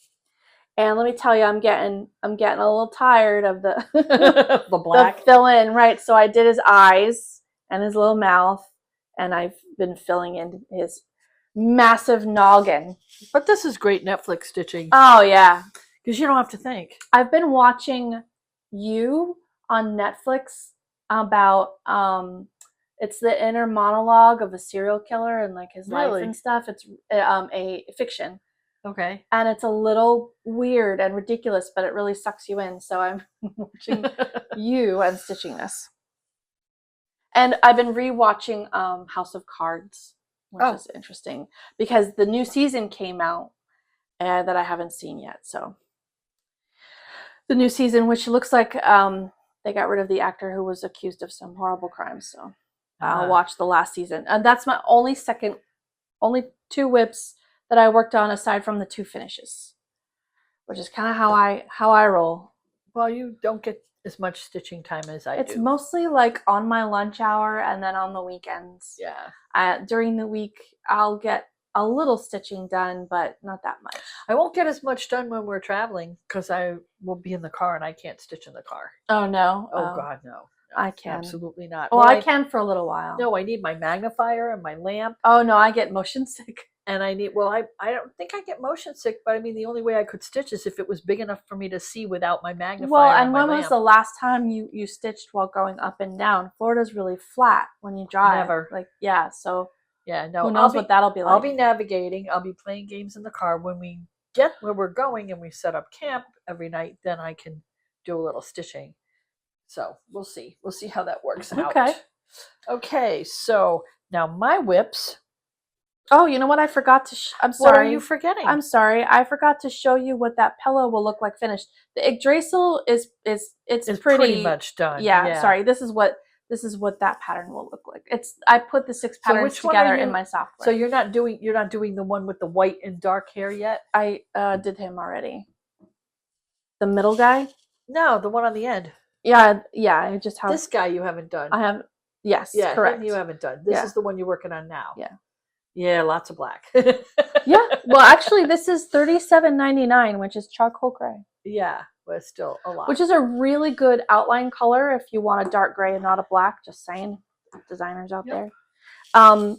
And let me tell you, I'm getting a little tired of the the black the fill in, right? So I did his eyes and his little mouth, and I've been filling in his massive noggin. But this is great Netflix stitching. Oh yeah, because you don't have to think. I've been watching You on Netflix about it's the inner monologue of a serial killer and his life and stuff. It's a fiction. Okay. And it's a little weird and ridiculous, but it really sucks you in. So I'm watching You and stitching this. And I've been rewatching House of Cards, which is interesting because the new season came out that I haven't seen yet. So the new season, which looks like they got rid of the actor who was accused of some horrible crimes. So I'll watch the last season. And that's my only 2 whips that I worked on aside from the 2 finishes, which is kind of how I roll. Well, you don't get as much stitching time as I do. It's mostly on my lunch hour and then on the weekends. Yeah. During the week, I'll get a little stitching done, but not that much. I won't get as much done when we're traveling because I will be in the car and I can't stitch in the car. Oh, no? Oh, God, no. I can. Absolutely not. Well, I can for a little while. No, I need my magnifier and my lamp. Oh, no, I get motion sick. And I don't think I get motion sick, but I mean, the only way I could stitch is if it was big enough for me to see without my magnifier. Well, and when was the last time you stitched while going up and down? Florida's really flat when you drive. Never. So yeah, no. Who knows what that'll be like? I'll be navigating. I'll be playing games in the car. When we get where we're going and we set up camp every night, then I can do a little stitching. So we'll see. We'll see how that works out. Okay. Okay, so now my whips Oh, you know what? I forgot to. I'm What are sorry. you forgetting? I'm sorry. I forgot to show you what that pillow will look like finished. The Yggdrasil is It's pretty, pretty much done. Yeah. Sorry. This is what that pattern will look like. I put the 6 So patterns which one are together you- in my software. So you're not doing the one with the white and dark hair yet? I did him already. The middle guy. No, the one on the end. Yeah. I just have This guy you haven't done. I have. Yes. Yeah, correct. him you haven't done. This Yeah. is the one you're working on now. Yeah. Yeah, lots of black. Yeah. Well, actually, this is $37.99, which is charcoal gray. Yeah, but still a lot. Which is a really good outline color if you want a dark gray and not a black. Just saying, designers out there.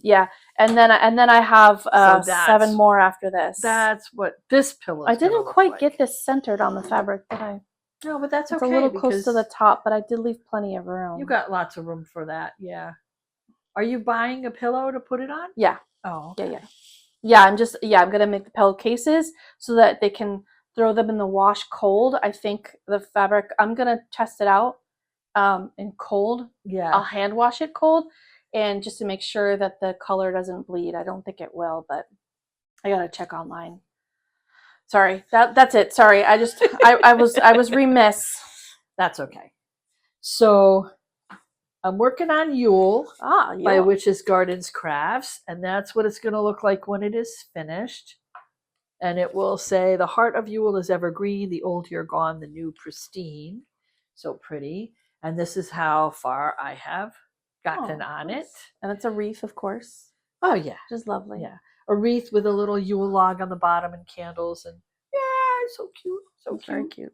Yeah, and then I have 7 more after this. That's what this pillow. I didn't quite get this centered on the fabric, did I? No, but that's It's okay. a little close to the top, but I did leave plenty of room. You got lots of room for that. Yeah. Are you buying a pillow to put it on? Yeah. Oh. Okay. Yeah. I'm gonna make the pillowcases so that they can throw them in the wash cold. I think the fabric. I'm gonna test it out in cold. Yeah. I'll hand wash it cold, and just to make sure that the color doesn't bleed. I don't think it will, but I gotta check online. Sorry, that's it. Sorry, I was remiss. That's okay. So I'm working on Yule by Witch's Gardens Crafts, and that's what it's going to look like when it is finished. And it will say, the heart of Yule is evergreen, the old year gone, the new pristine. So pretty. And this is how far I have gotten on it. And it's a wreath, of course. Oh, yeah. Which is lovely. Yeah. A wreath with a little Yule log on the bottom and candles. And yeah, so cute. So cute. Very cute.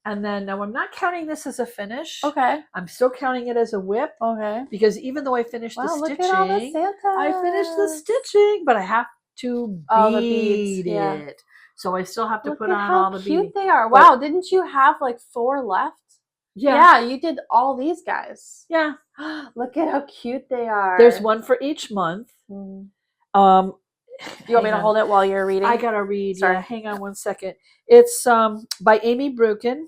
And then now I'm not counting this as a finish. Okay. I'm still counting it as a whip. Okay. Because even though I finished the stitching, look at all the Santa. I finished the stitching, but I have to bead it. So I still have to put on all the beads. How cute they are. Wow, didn't you have like 4 left? Yeah, you did all these guys. Yeah. Look at how cute they are. There's one for each month. You want me to hold it while you're reading? I gotta read. Sorry. Yeah, hang on one second. It's by Amy Brugen.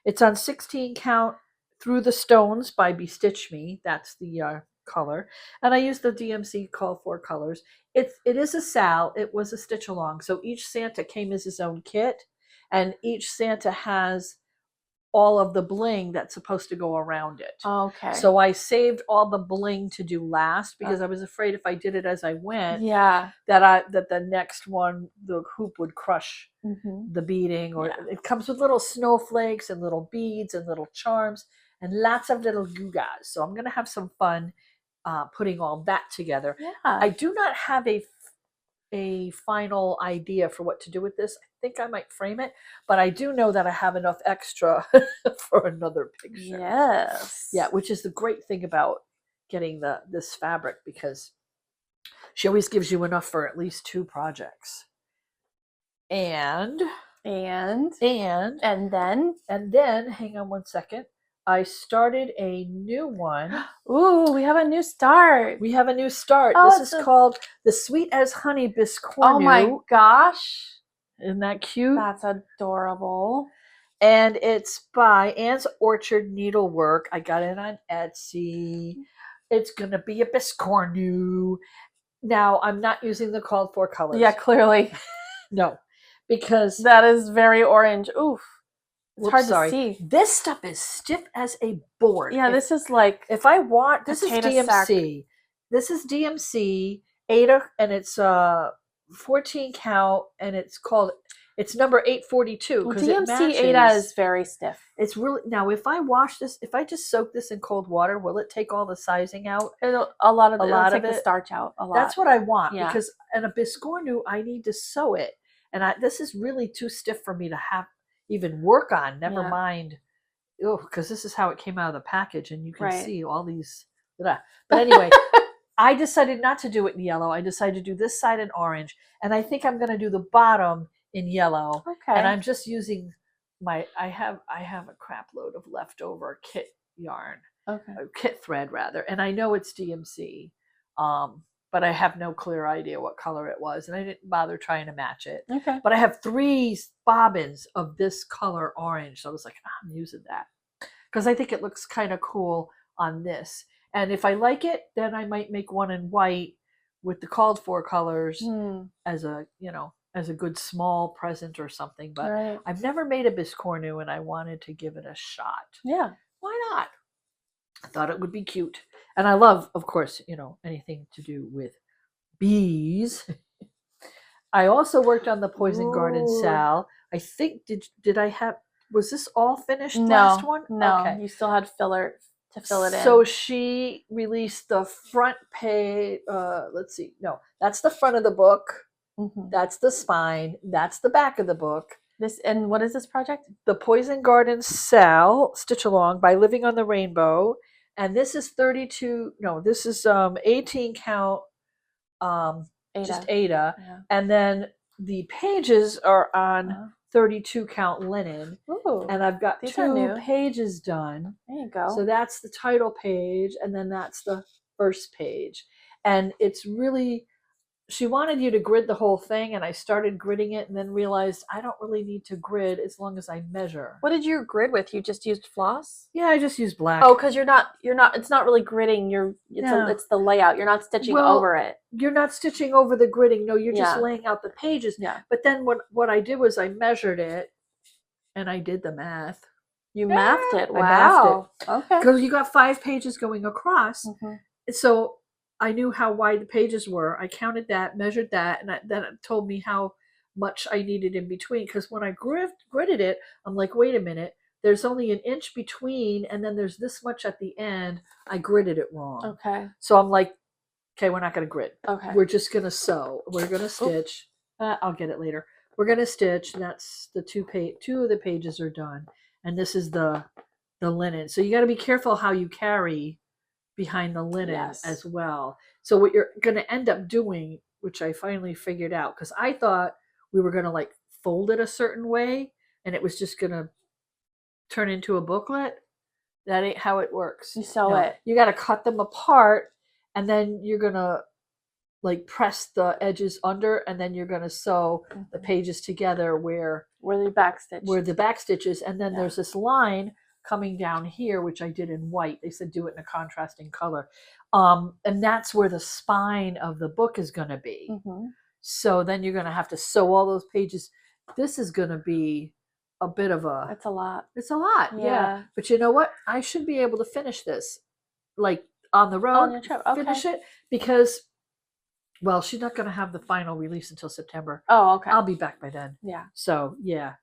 It's on 16 count Through the Stones by Bestitch Me. That's the color. And I used the DMC call for colors. It is a SAL. It was a stitch along. So each Santa came as his own kit, and each Santa has all of the bling that's supposed to go around it. Okay. So I saved all the bling to do last because I was afraid if I did it as I went, that the next one, the hoop would crush the beading. Or it comes with little snowflakes and little beads and little charms and lots of little gewgaws. So I'm going to have some fun putting all that together. Yeah. I do not have a final idea for what to do with this. I think I might frame it, but I do know that I have enough extra for another picture. Yes. Yeah, which is the great thing about getting this fabric, because she always gives you enough for at least 2 projects. And then hang on one second. I started a new one. Ooh, we have a new start. Oh, this is called the Sweet as Honey Biscornu. Oh my gosh. Isn't that cute? That's adorable. And it's by Anne's Orchard Needlework. I got it on Etsy. It's going to be a Biscornu. Now, I'm not using the called for colors. Yeah, clearly. No, because that is very orange. Oof. It's hard to see. This stuff is stiff as a board. Yeah, this is like if I want. This is DMC. Sack. This is DMC and it's 14 count, and it's number 842 because DMC Ada is very stiff. It's really now. If I wash this, if I just soak this in cold water, will it take all the sizing out? It'll take the starch out a lot. That's what I want because in a Biscornu I need to sew it, and this is really too stiff for me to have even work on. Never mind, because this is how it came out of the package, and you can see all these. But anyway, I decided not to do it in yellow. I decided to do this side in orange, and I think I'm going to do the bottom in yellow. Okay. And I'm just using I have a crap load of leftover kit yarn. Okay. Kit thread rather, and I know it's DMC. But I have no clear idea what color it was, and I didn't bother trying to match it. Okay. But I have 3 bobbins of this color orange, so I was like, I'm using that because I think it looks kind of cool on this. And if I like it, then I might make one in white with the called for colors Hmm. as a, you know, as a good small present or something. But Right. I've never made a biscornu, and I wanted to give it a shot. Yeah. Why not? I thought it would be cute. And I love, of course, you know, anything to do with bees. I also worked on the Poison Garden Ooh. SAL. I think did I have, was this all finished No, last one? no. Okay. You still had filler to fill it in. So she released the front page. Let's see. No, that's the front of the book. Mhm. That's the spine. That's the back of the book. This, and what is this project? The Poison Garden SAL, Stitch Along by Living on the Rainbow. And this is 32, no, this is 18 count, just Ada. Yeah. And then the pages are on Uh-huh. 32 count linen. Ooh. And I've got These are 2 new. pages done. There you go. So that's the title page, and then that's the first page. And it's really, she wanted you to grid the whole thing, and I started gridding it and then realized I don't really need to grid as long as I measure. What did you grid with? You just used floss? Yeah, I just use black. Oh, because you're not, it's not really gridding, it's the layout. You're not stitching over it. You're not stitching over the gridding. No, you're just Yeah. laying out the pages. Yeah. But then what I did was I measured it and I did the math. You mathed it. I Wow. mathed it. Okay. Because you got 5 pages going across. Mhm. So I knew how wide the pages were. I counted that, measured that, and then it told me how much I needed in between. Because when I gridded it, I'm like, wait a minute, there's only an inch between, and then there's this much at the end. I gridded it wrong. Okay. So I'm like, okay, we're not going to grid. Okay. We're just going to sew. We're going to stitch. I'll get it later. We're going to stitch. That's the 2 of the pages are done. And this is the linen. So you got to be careful how you carry behind the linen as well. So what you're going to end up doing, which I finally figured out, because I thought we were going to like fold it a certain way and it was just going to turn into a booklet. That ain't how it works. You sew it. You got to cut them apart, and then you're going to like press the edges under, and then you're going to sew the pages together where the back stitch. Where the back stitches, and then there's this line coming down here, which I did in white. They said do it in a contrasting color. And that's where the spine of the book is going to be. Mm-hmm. So then you're going to have to sew all those pages. This is going to be a bit of a... It's a lot. It's a lot, yeah. But you know what? I should be able to finish this, like on the road, on your trip. Okay. finish it, because, well, she's not going to have the final release until September. Oh, okay. I'll be back by then. Yeah. So, yeah.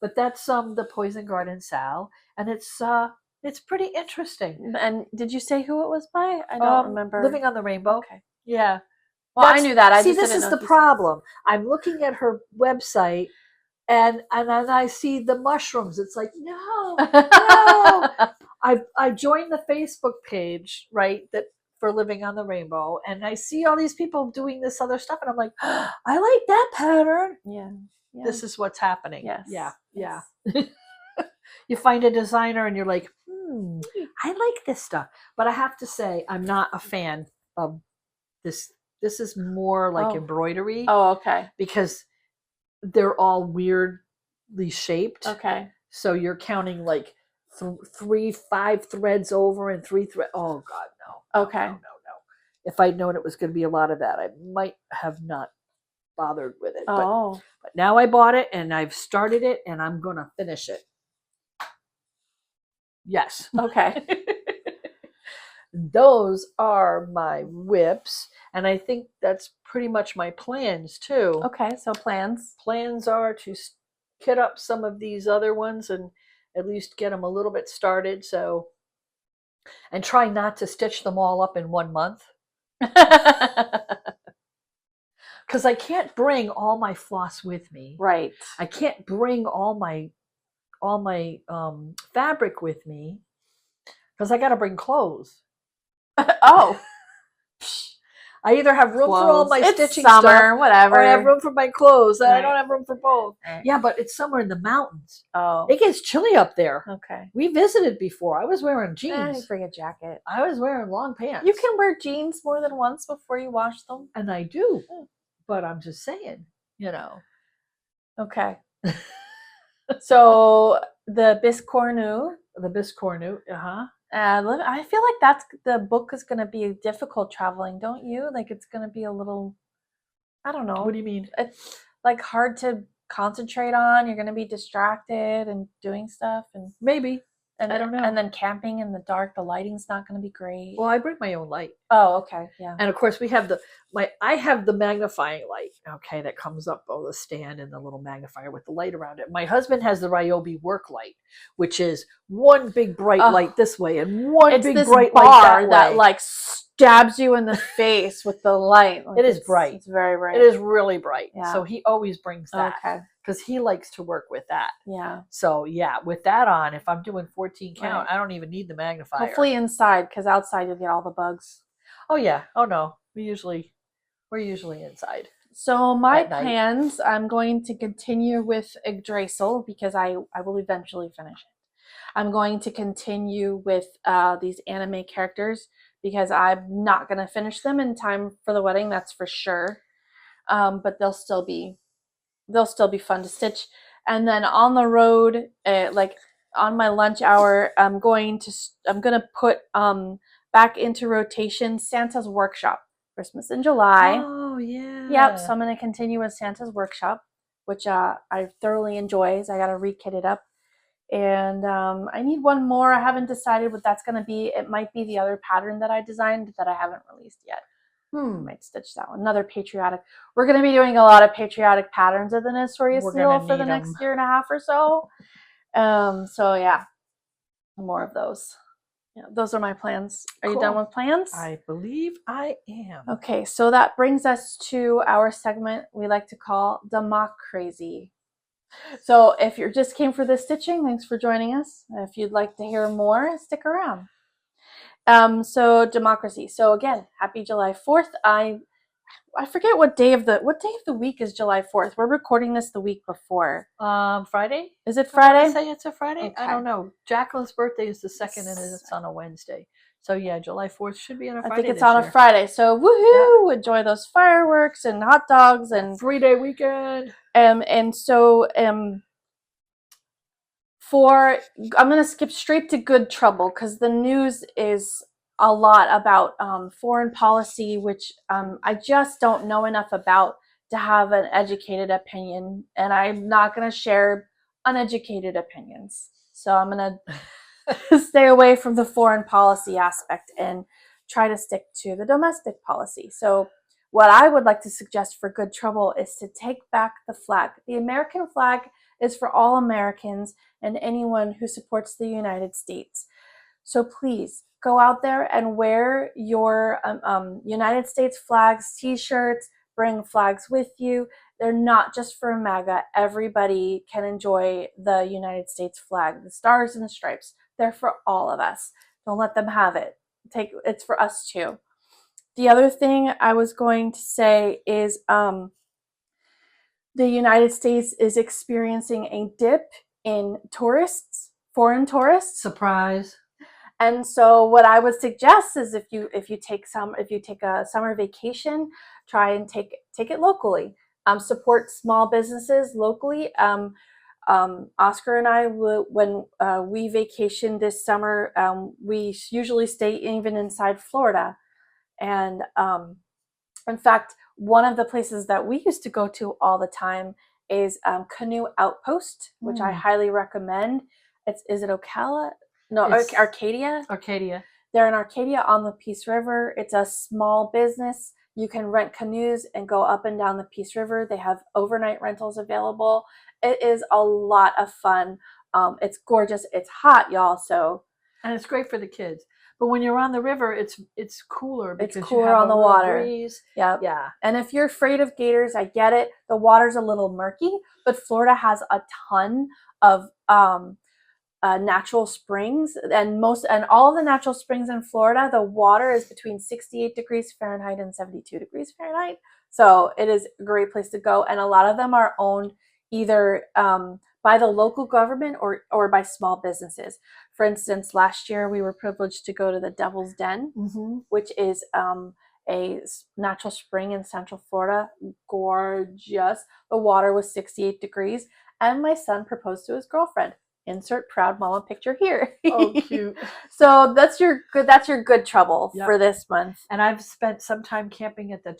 But that's the Poison Garden SAL, and it's pretty interesting. And did you say who it was by? I don't remember. Living on the Rainbow. Okay. Yeah. Well, I knew that. This is the problem. I'm looking at her website, and then I see the mushrooms. It's like, no. I joined the Facebook page, right, that for Living on the Rainbow, and I see all these people doing this other stuff, and I'm like, oh, I like that pattern. Yeah. This is what's happening. Yes. Yeah. You find a designer and you're like, I like this stuff. But I have to say, I'm not a fan of this. This is more like embroidery. Oh, okay. Because they're all weirdly shaped. Okay. So you're counting like 5 threads over and 3 threads. Oh, God, no. Okay. No. If I'd known it was going to be a lot of that, I might have not bothered with it. Oh. But now I bought it and I've started it and I'm going to finish it. Yes. Okay. Those are my whips. And I think that's pretty much my plans too. Okay. So plans. Plans are to kit up some of these other ones and at least get them a little bit started. So, and try not to stitch them all up in 1 month. Because I can't bring all my floss with me. Right. I can't bring all my fabric with me because I got to bring clothes. Oh. I either have room for all my stitching summer, stuff, whatever, or I have room for my clothes. Right. I don't have room for both. Right. Yeah, but it's somewhere in the mountains. Oh. It gets chilly up there. Okay. We visited before. I was wearing jeans. You bring a jacket. I was wearing long pants. You can wear jeans more than once before you wash them. And I do. But I'm just saying, Okay. So the biscornu. The biscornu, I feel like the book is going to be difficult traveling, don't you? Like it's going to be a little, I don't know. What do you mean? It's like hard to concentrate on. You're going to be distracted and doing stuff, and maybe. And I don't know. And then camping in the dark, the lighting's not going to be great. Well, I bring my own light. Oh, okay, yeah. And of course, we have I have the magnifying light, okay, that comes up on the stand and the little magnifier with the light around it. My husband has the Ryobi work light, which is one big bright light this way and one big bright light that way. Like stabs you in the face with the light. Like it is bright. It's very bright. It is really bright. Yeah. So he always brings that. Okay. Because he likes to work with that. Yeah. So yeah, with that on, if I'm doing 14 count, I don't even need the magnifier. Hopefully inside, because outside you'll get all the bugs. Oh yeah. Oh no. We're usually inside. So my plans, I'm going to continue with Yggdrasil because I will eventually finish it. I'm going to continue with these anime characters because I'm not going to finish them in time for the wedding, that's for sure. But they'll still be fun to stitch. And then on the road, like on my lunch hour, I'm gonna put back into rotation Santa's Workshop, Christmas in July. Oh yeah. Yep. So I'm gonna continue with Santa's Workshop, which I thoroughly enjoy. So I gotta re-kit it up. And I need one more. I haven't decided what that's gonna be. It might be the other pattern that I designed that I haven't released yet. Might stitch that one. Another patriotic. We're going to be doing a lot of patriotic patterns of the Notorious SAL for the next year and a half or so. So yeah, more of those. Yeah, those are my plans. Are you done with plans? I believe I am. Okay, so that brings us to our segment we like to call Democrazy. So if you just came for this stitching, thanks for joining us. If you'd like to hear more, stick around. So Democracy. So again, happy July 4th. I forget what day of the week is July 4th. We're recording this the week before. Friday? Is it Friday? I say it's a Friday. Okay. I don't know. Jacqueline's birthday is the 2nd and it's on a Wednesday. So yeah, July 4th should be on a Friday. I think it's on a Friday. So woohoo! Yeah. Enjoy those fireworks and hot dogs and 3-day weekend. And so I'm going to skip straight to Good Trouble because the news is a lot about foreign policy, which I just don't know enough about to have an educated opinion, and I'm not going to share uneducated opinions. So I'm going to stay away from the foreign policy aspect and try to stick to the domestic policy. So what I would like to suggest for Good Trouble is to take back the flag. The American flag is for all Americans and anyone who supports the United States. So please go out there and wear your United States flags, t-shirts, bring flags with you. They're not just for MAGA. Everybody can enjoy the United States flag, the stars and the stripes. They're for all of us. Don't let them have it. It's for us too. The other thing I was going to say is the United States is experiencing a dip in tourists, foreign tourists. Surprise. And so what I would suggest is if you take a summer vacation, try and take it locally. Support small businesses locally. Oscar and I, when we vacation this summer, we usually stay even inside Florida. And in fact, one of the places that we used to go to all the time is Canoe Outpost, which I highly recommend. Is it Ocala? No, Arcadia. Arcadia. They're in Arcadia on the Peace River. It's a small business. You can rent canoes and go up and down the Peace River. They have overnight rentals available. It is a lot of fun. It's gorgeous. It's hot, y'all. And it's great for the kids. But when you're on the river, it's cooler because it's cooler you have on the water. Breeze. Yep. Yeah. And if you're afraid of gators, I get it. The water's a little murky, but Florida has a ton of natural springs, and all of the natural springs in Florida, the water is between 68 degrees Fahrenheit and 72 degrees Fahrenheit. So it is a great place to go, and a lot of them are owned either by the local government or by small businesses. For instance, last year we were privileged to go to the Devil's Den, which is a natural spring in Central Florida. Gorgeous. The water was 68 degrees, and my son proposed to his girlfriend insert proud mama picture here. Oh, cute. So that's your good trouble Yep. for this month. And I've spent some time camping at the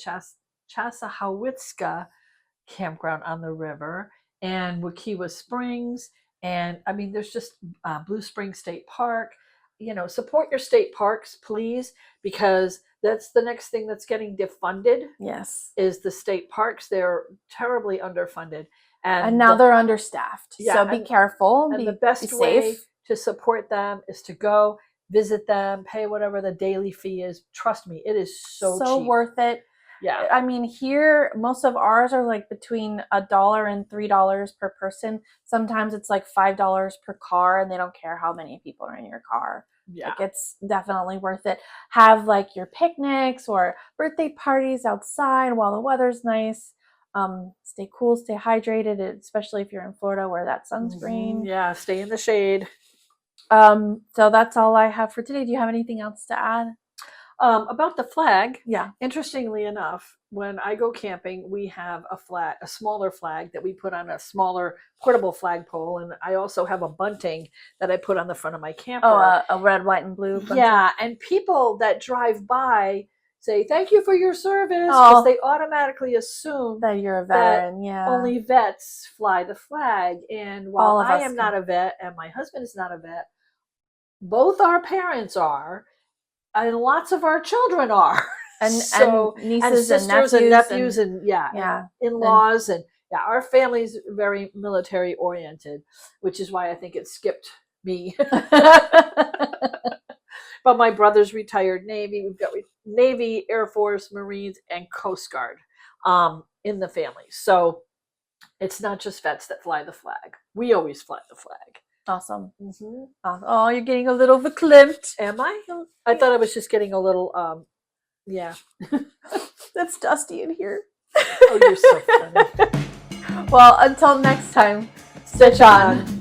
Chassahowitzka campground on the river and Wakiwa Springs. And I mean, there's just Blue Springs State Park. Support your state parks, please, because that's the next thing that's getting defunded. Yes. Is the state parks. They're terribly underfunded. And now they're understaffed. Yeah, so be careful. And be, the best be way safe. to support them is to go visit them, pay whatever the daily fee is. Trust me, it is so cheap. Worth it. Yeah. I mean, here, most of ours are like between $1 and $3 per person. Sometimes it's like $5 per car, and they don't care how many people are in your car. Yeah. Like, it's definitely worth it. Have like your picnics or birthday parties outside while the weather's nice. Stay cool, stay hydrated, especially if you're in Florida, wear that sunscreen. Yeah, stay in the shade. So that's all I have for today. Do you have anything else to add? About the flag, yeah. Interestingly enough, when I go camping, we have a smaller flag that we put on a smaller portable flagpole, and I also have a bunting that I put on the front of my camper. Oh, a red, white, and blue bunting. Yeah, and people that drive by say thank you for your service because they automatically assume that you're a veteran. Yeah, only vets fly the flag, and while I am not a vet and my husband is not a vet, both our parents are. And lots of our children are, and nieces and sisters and nephews and in-laws and our family's very military oriented, which is why I think it skipped me. But my brother's retired Navy. We've got Navy, Air Force, Marines, and Coast Guard in the family. So it's not just vets that fly the flag. We always fly the flag. Awesome. Mm-hmm. Oh, you're getting a little verklempt. Am I? I thought I was just getting a little, It's dusty in here. Oh, you're so funny. Well, until next time, stitch on.